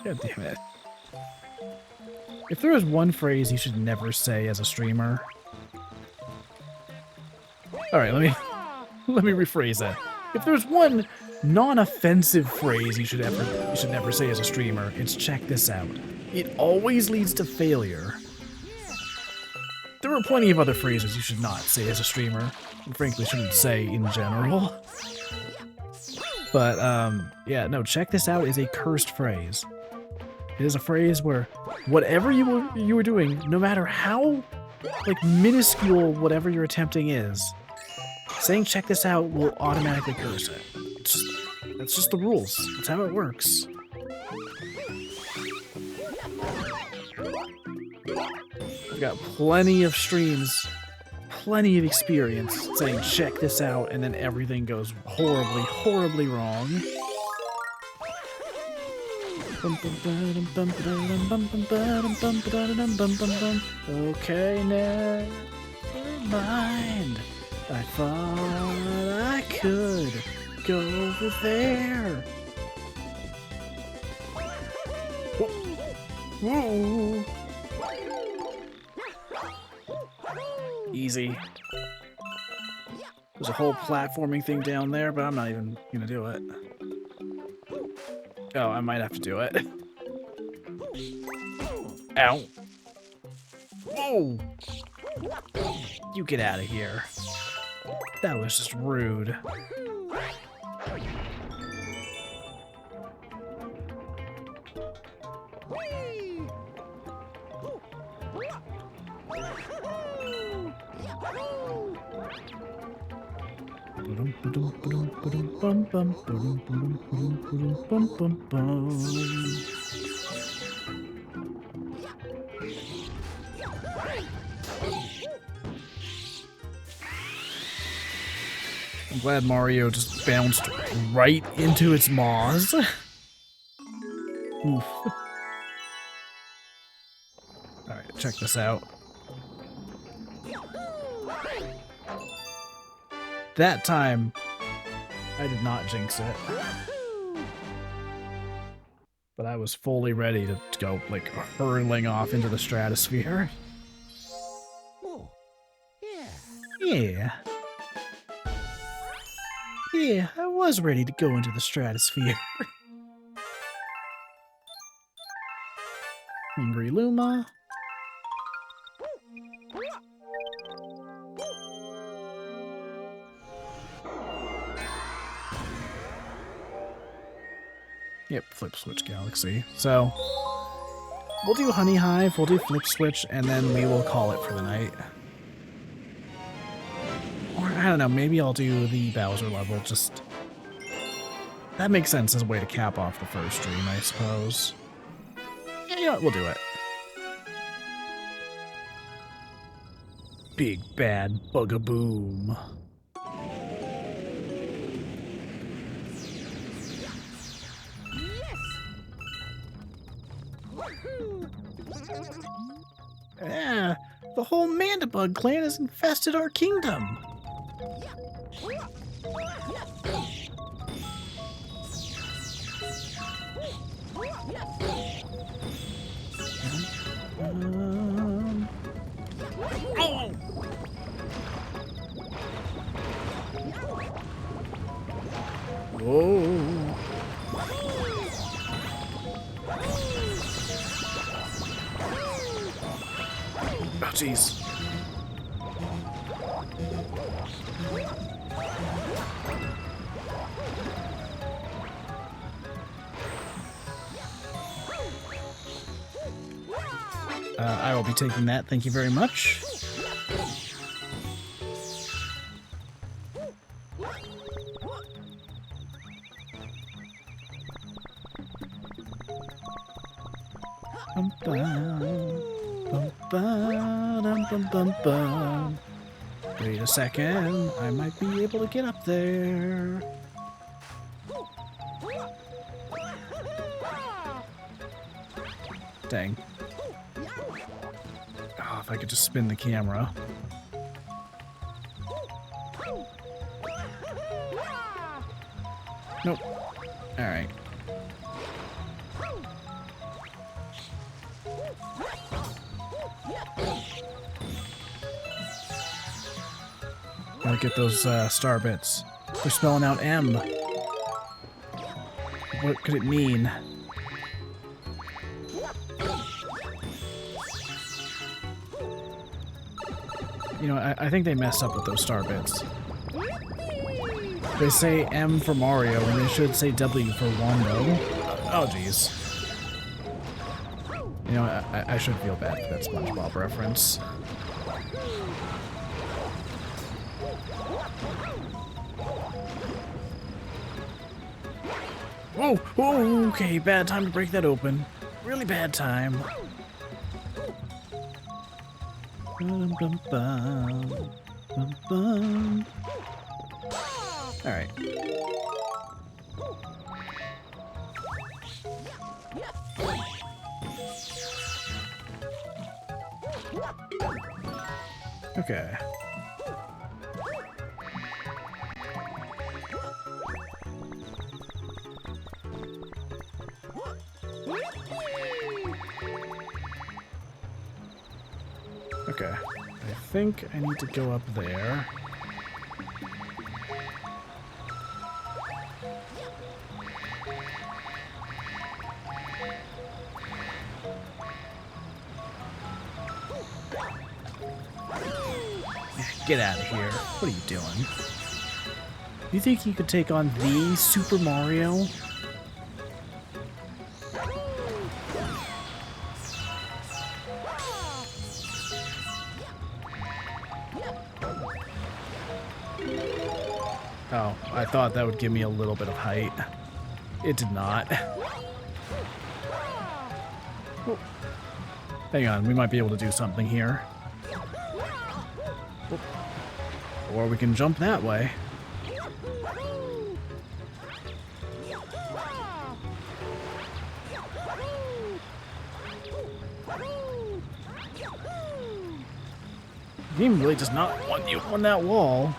God damn it. If there is one phrase you should never say as a streamer. Alright, let me rephrase that. If there's one non-offensive phrase you should never say as a streamer, it's check this out. It always leads to failure. There are plenty of other phrases you should not say as a streamer, and frankly shouldn't say in general. But, yeah, no, check this out is a cursed phrase. It is a phrase where whatever you were doing, no matter how, like, minuscule whatever you're attempting is, saying check this out will automatically curse it. That's just the rules. That's how it works. I've got plenty of streams, plenty of experience saying check this out, and then everything goes horribly, horribly wrong. Okay, never mind. I thought I could go over there. Whoa. Easy. There's a whole platforming thing down there, but I'm not even gonna do it. Oh, I might have to do it. Ow. Whoa! You get out of here. That was just rude. I'm glad Mario just bounced right into its maws. Oof. Alright, check this out. That time, I did not jinx it. But I was fully ready to go, like, hurtling off into the stratosphere. Oh, yeah. Yeah. Yeah, I was ready to go into the stratosphere. Hungry Luma. Yep, Flip Switch Galaxy. So, we'll do Honey Hive, we'll do Flip Switch, and then we will call it for the night. Or, I don't know, maybe I'll do the Bowser level, just... That makes sense as a way to cap off the first stream, I suppose. Yeah, you know what, we'll do it. Big Bad Bugaboom. Yeah, the whole Mandibug clan has infested our kingdom. Whoa. Oh, jeez. I will be taking that. Thank you very much. Wait a second, I might be able to get up there. Dang. Oh, if I could just spin the camera. Nope. Alright. Gotta get those star bits. They're spelling out M. What could it mean? You know, I think they messed up with those star bits. They say M for Mario, and they should say W for Wando. Oh, jeez. You know, I should feel bad for that SpongeBob reference. Whoa! Whoa! Okay, bad time to break that open. Really bad time. Alright. Okay. Okay. I think I need to go up there. Get out of here. What are you doing? You think you could take on the Super Mario? Oh, I thought that would give me a little bit of height. It did not. Oh. Hang on, we might be able to do something here. Oh. Or we can jump that way. The game really does not want you on that wall.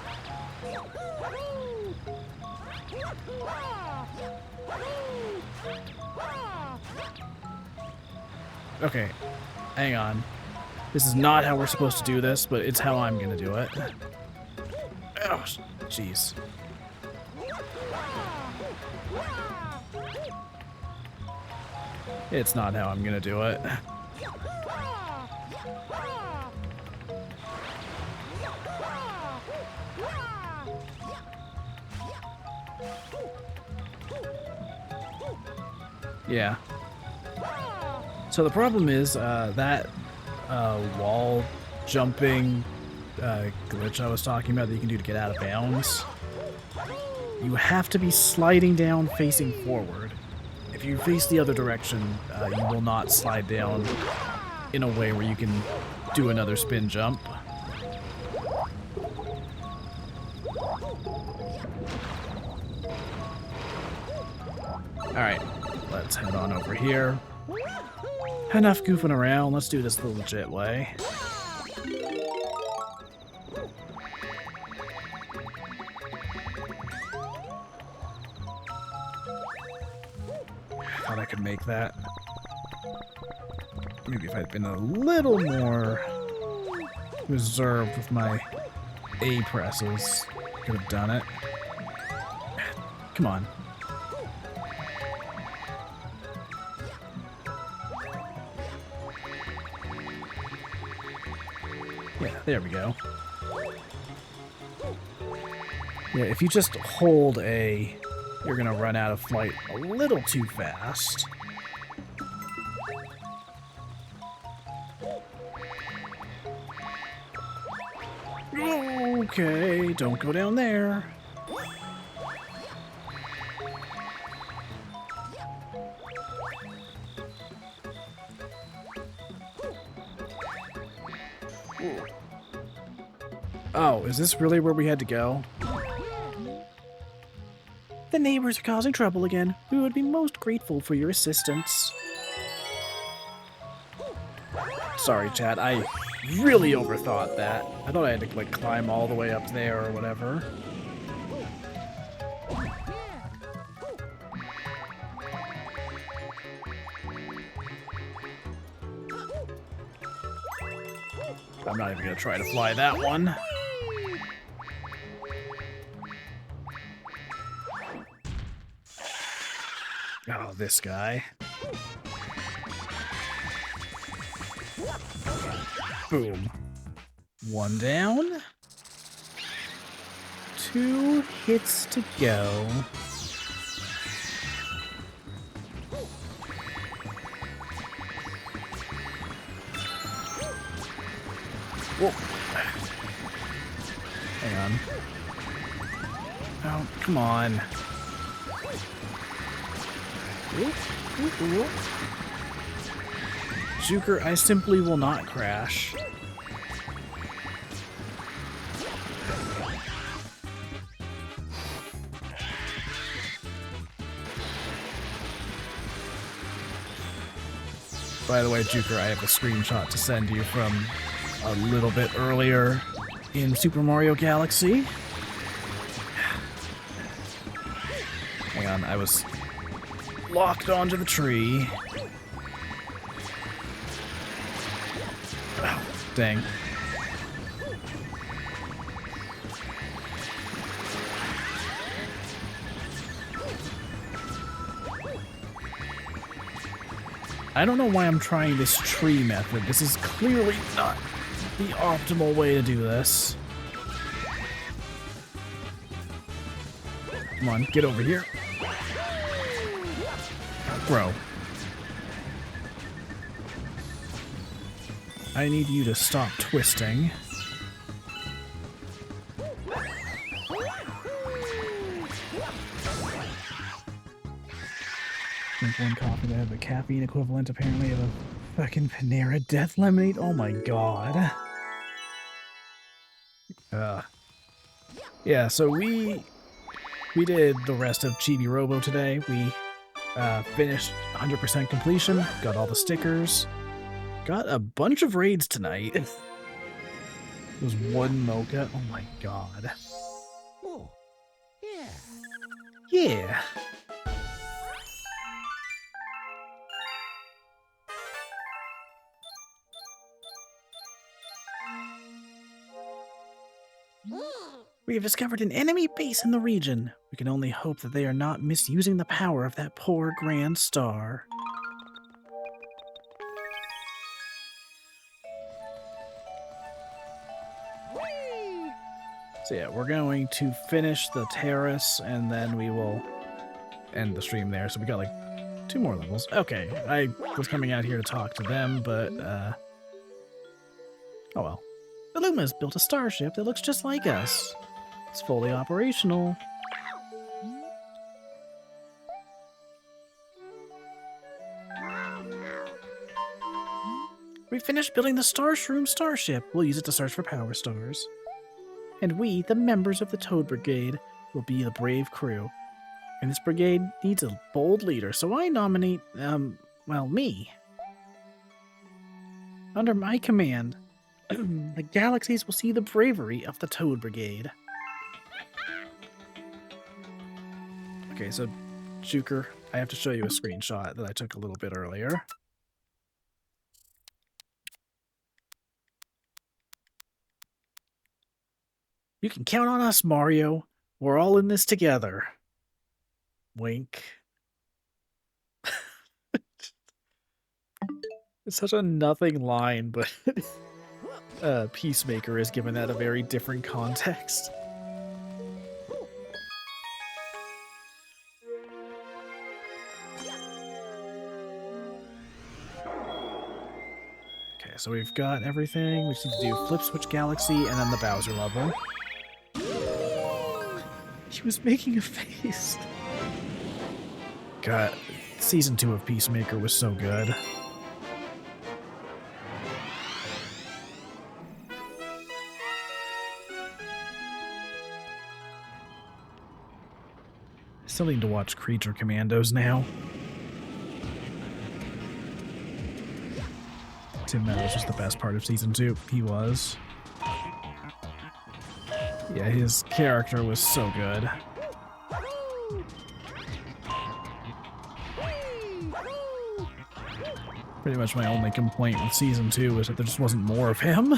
Okay, hang on. This is not how we're supposed to do this, but it's how I'm gonna do it. Oh, jeez. It's not how I'm gonna do it. Yeah. So the problem is that wall jumping glitch I was talking about that you can do to get out of bounds. You have to be sliding down facing forward. If you face the other direction, you will not slide down in a way where you can do another spin jump. Alright, let's head on over here. Enough goofing around, let's do this the legit way. Thought I could make that. Maybe if I'd been a little more reserved with my A presses, could have done it. Come on. Yeah, there we go. Yeah, if you just hold A, you're gonna run out of flight a little too fast. Okay, don't go down there. Oh, is this really where we had to go? The neighbors are causing trouble again. We would be most grateful for your assistance. Sorry, chat. I really overthought that. I thought I had to, like, climb all the way up there or whatever. I'm not even gonna try to fly that one. Oh, this guy. Boom. One down. 2 hits to go. Whoa. Hang on. Oh, come on. Juker, I simply will not crash. By the way, Juker, I have a screenshot to send you from a little bit earlier in Super Mario Galaxy. Hang on, I was locked onto the tree. Oh, dang. I don't know why I'm trying this tree method. This is clearly not the optimal way to do this. Come on, get over here. Bro. I need you to stop twisting. Drink 1 coffee that have a caffeine equivalent, apparently, of a fucking Panera Death Lemonade. Oh my god. Yeah, so we did the rest of Chibi Robo today. We finished 100% completion, got all the stickers, got a bunch of raids tonight. There's 1 mocha. Oh my god. Oh, yeah. Yeah. We have discovered an enemy base in the region. We can only hope that they are not misusing the power of that poor grand star. So yeah, we're going to finish the terrace and then we will end the stream there. So we got like 2 more levels. Okay, I was coming out here to talk to them, but oh well. Illuma's built a starship that looks just like us. It's fully operational. We finished building the Starshroom starship. We'll use it to search for power stars. And we, the members of the Toad Brigade, will be the brave crew. And this brigade needs a bold leader, so I nominate, well, me. Under my command, the galaxies will see the bravery of the Toad Brigade. Okay, so, Juker, I have to show you a screenshot that I took a little bit earlier. You can count on us, Mario. We're all in this together. Wink. It's such a nothing line, but Peacemaker is given that a very different context. Okay, so we've got everything. We just need to do Flip Switch Galaxy and then the Bowser level. He was making a face. God, Season 2 of Peacemaker was so good. I still need to watch Creature Commandos now. Tim Meadows was the best part of Season 2. He was. Yeah, his character was so good. Pretty much my only complaint with Season 2 was that there just wasn't more of him.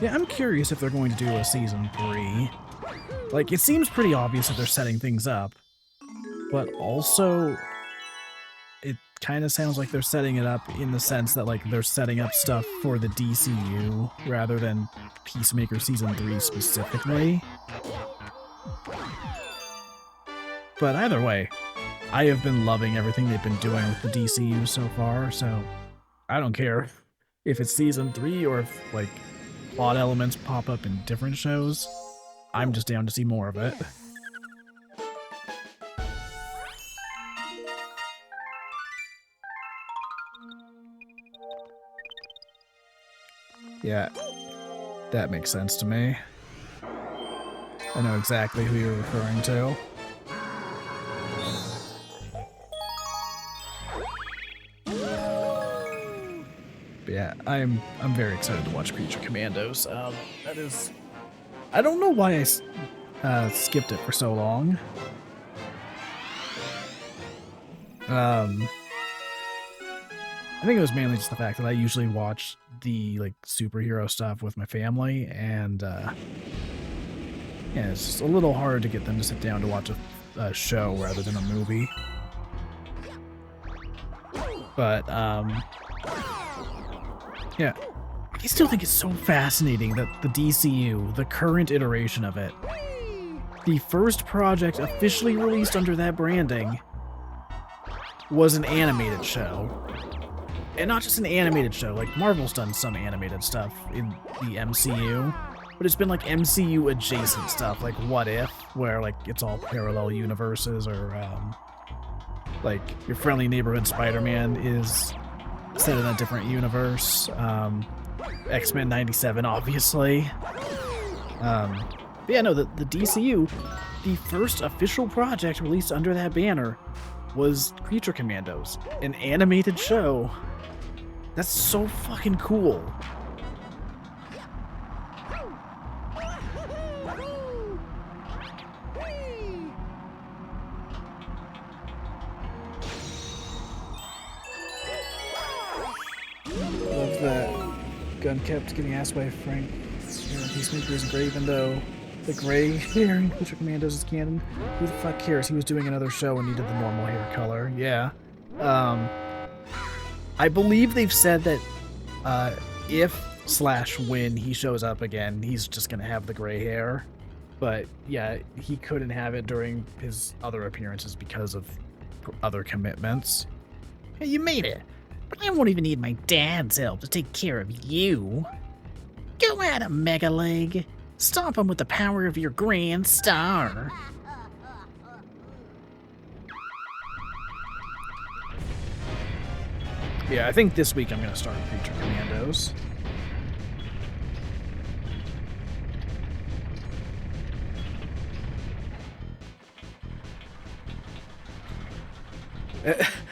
Yeah, I'm curious if they're going to do a season 3. Like, it seems pretty obvious that they're setting things up, but also it kind of sounds like they're setting it up in the sense that, like, they're setting up stuff for the DCU rather than Peacemaker Season 3 specifically. But either way, I have been loving everything they've been doing with the DCU so far, so I don't care if it's Season 3 or if, like, plot elements pop up in different shows. I'm just down to see more of it. Yeah, that makes sense to me. I know exactly who you're referring to. But yeah, I'm very excited to watch Creature Commandos. That is, I don't know why I skipped it for so long. I think it was mainly just the fact that I usually watch the like superhero stuff with my family, and yeah, it's just a little hard to get them to sit down to watch a show rather than a movie. But yeah, I still think it's so fascinating that the DCU, the current iteration of it, the first project officially released under that branding, was an animated show. And not just an animated show, like Marvel's done some animated stuff in the MCU, but it's been like MCU adjacent stuff, like What If, where like it's all parallel universes, or like Your Friendly Neighborhood Spider-Man is set in a different universe. X-Men 97, obviously. But yeah, no, the DCU, the first official project released under that banner was Creature Commandos, an animated show. That's so fucking cool. Love that gun kept getting asked by Frank. Peacemaker isn't great, even though the gray hair in Creature Commandos is canon. Who the fuck cares? He was doing another show and needed the normal hair color. Yeah. I believe they've said that if/when he shows up again, he's just gonna have the gray hair. But yeah, he couldn't have it during his other appearances because of other commitments. Hey, you made it. But I won't even need my dad's help to take care of you. Go at him, Mega Leg. Stomp him with the power of your grand star. Yeah, I think this week I'm going to start Creature Commandos.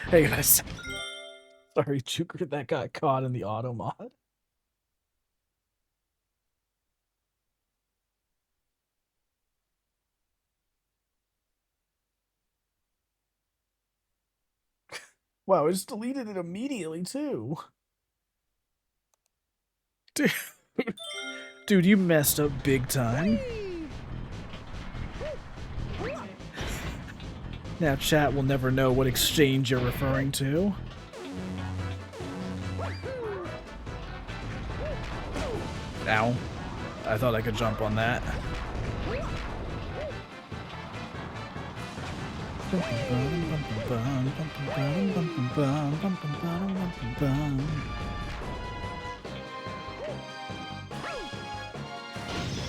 Hey guys. Sorry, Juker, that got caught in the auto mod. Wow, I just deleted it immediately, too. Dude, you messed up big time. Now chat will never know what exchange you're referring to. Ow. I thought I could jump on that.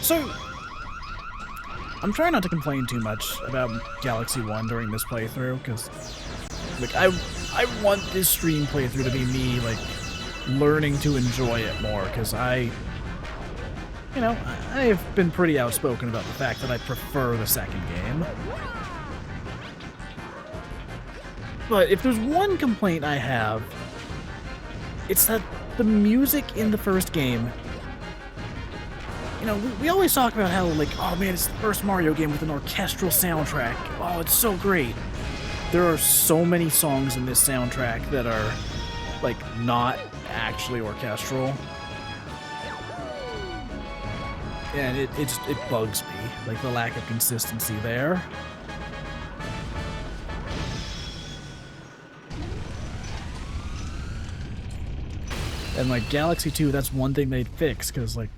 So, I'm trying not to complain too much about Galaxy 1 during this playthrough, because like, I want this stream playthrough to be me, like, learning to enjoy it more, because you know, I've been pretty outspoken about the fact that I prefer the second game. But if there's one complaint I have, it's that the music in the first game, you know, we always talk about how, like, oh man, it's the first Mario game with an orchestral soundtrack. Oh, it's so great. There are so many songs in this soundtrack that are, like, not actually orchestral. And it bugs me, like the lack of consistency there. And like Galaxy 2, that's one thing they'd fix, because like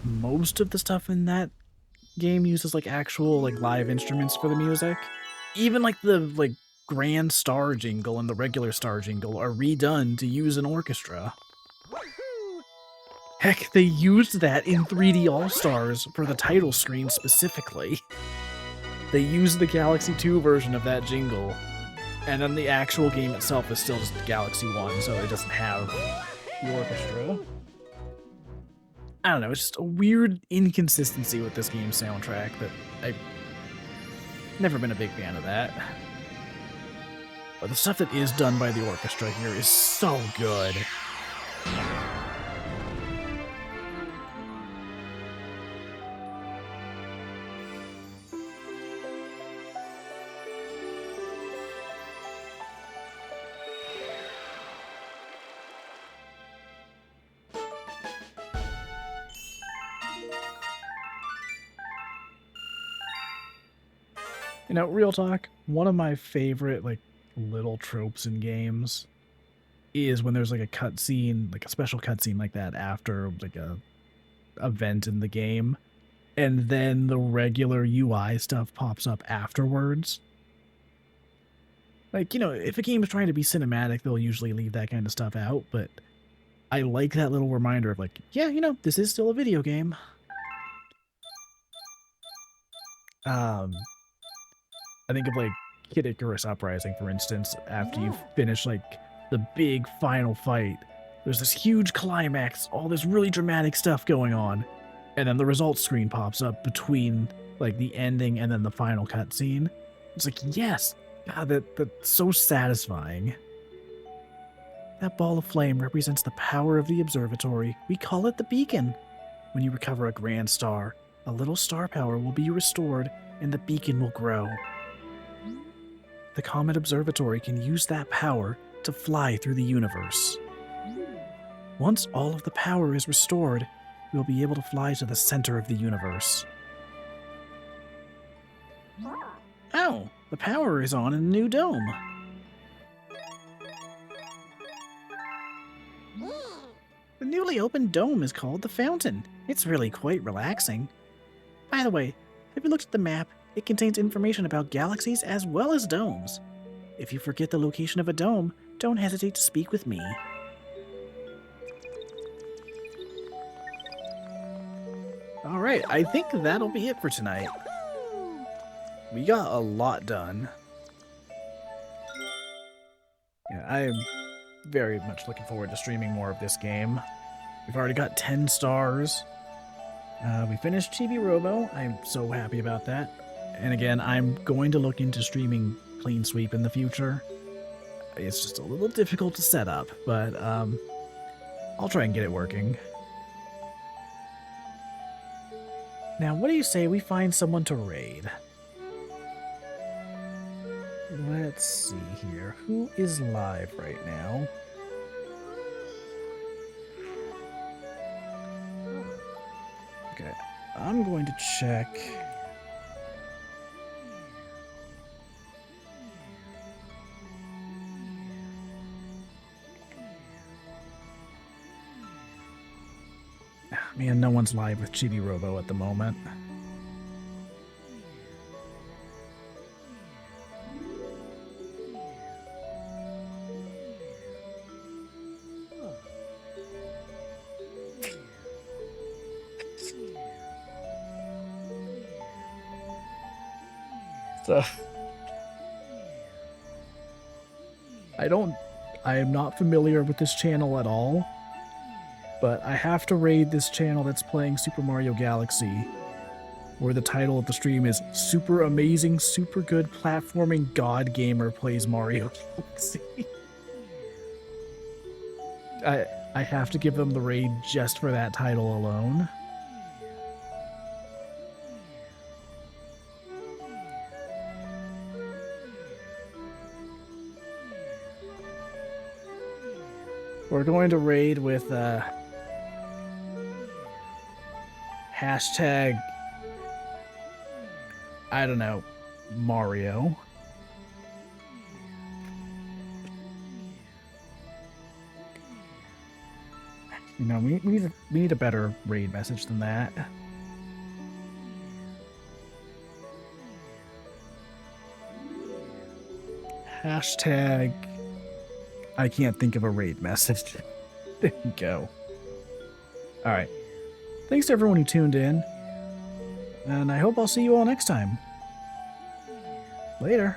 most of the stuff in that game uses like actual like live instruments for the music. Even like the grand star jingle and the regular star jingle are redone to use an orchestra. Heck, they used that in 3D All-Stars for the title screen specifically. They used the Galaxy 2 version of that jingle, and then the actual game itself is still just Galaxy 1, so it doesn't have the orchestra. I don't know, it's just a weird inconsistency with this game's soundtrack that I've never been a big fan of that. But the stuff that is done by the orchestra here is so good. You know, real talk, one of my favorite, like, little tropes in games is when there's, like, a cutscene, like a special cutscene like that after, like, a event in the game, and then the regular UI stuff pops up afterwards. Like, you know, if a game is trying to be cinematic, they'll usually leave that kind of stuff out, but I like that little reminder of, like, yeah, you know, this is still a video game. I think of like Kid Icarus Uprising, for instance, after you finish like the big final fight. There's this huge climax, all this really dramatic stuff going on, and then the results screen pops up between like the ending and then the final cutscene. It's like, yes, God, that's so satisfying. That ball of flame represents the power of the observatory. We call it the beacon. When you recover a grand star, a little star power will be restored and the beacon will grow. The Comet Observatory can use that power to fly through the universe. Once all of the power is restored, we'll be able to fly to the center of the universe. Oh, the power is on in a new dome. The newly opened dome is called the Fountain. It's really quite relaxing. By the way, have you looked at the map? It contains information about galaxies as well as domes. If you forget the location of a dome, don't hesitate to speak with me. Alright, I think that'll be it for tonight. We got a lot done. Yeah, I am very much looking forward to streaming more of this game. We've already got 10 stars. We finished Chibi Robo. I'm so happy about that. And again, I'm going to look into streaming Clean Sweep in the future. It's just a little difficult to set up, but I'll try and get it working. Now, what do you say we find someone to raid? Let's see here. Who is live right now? Okay, I'm going to check. Man, no one's live with Chibi Robo at the moment. So I am not familiar with this channel at all, but I have to raid this channel that's playing Super Mario Galaxy, where the title of the stream is Super Amazing, Super Good Platforming God Gamer Plays Mario Galaxy. I have to give them the raid just for that title alone. We're going to raid with Hashtag, I don't know, Mario. You know, we need a better raid message than that. Hashtag, I can't think of a raid message. There you go. All right. Thanks to everyone who tuned in. And I hope I'll see you all next time. Later.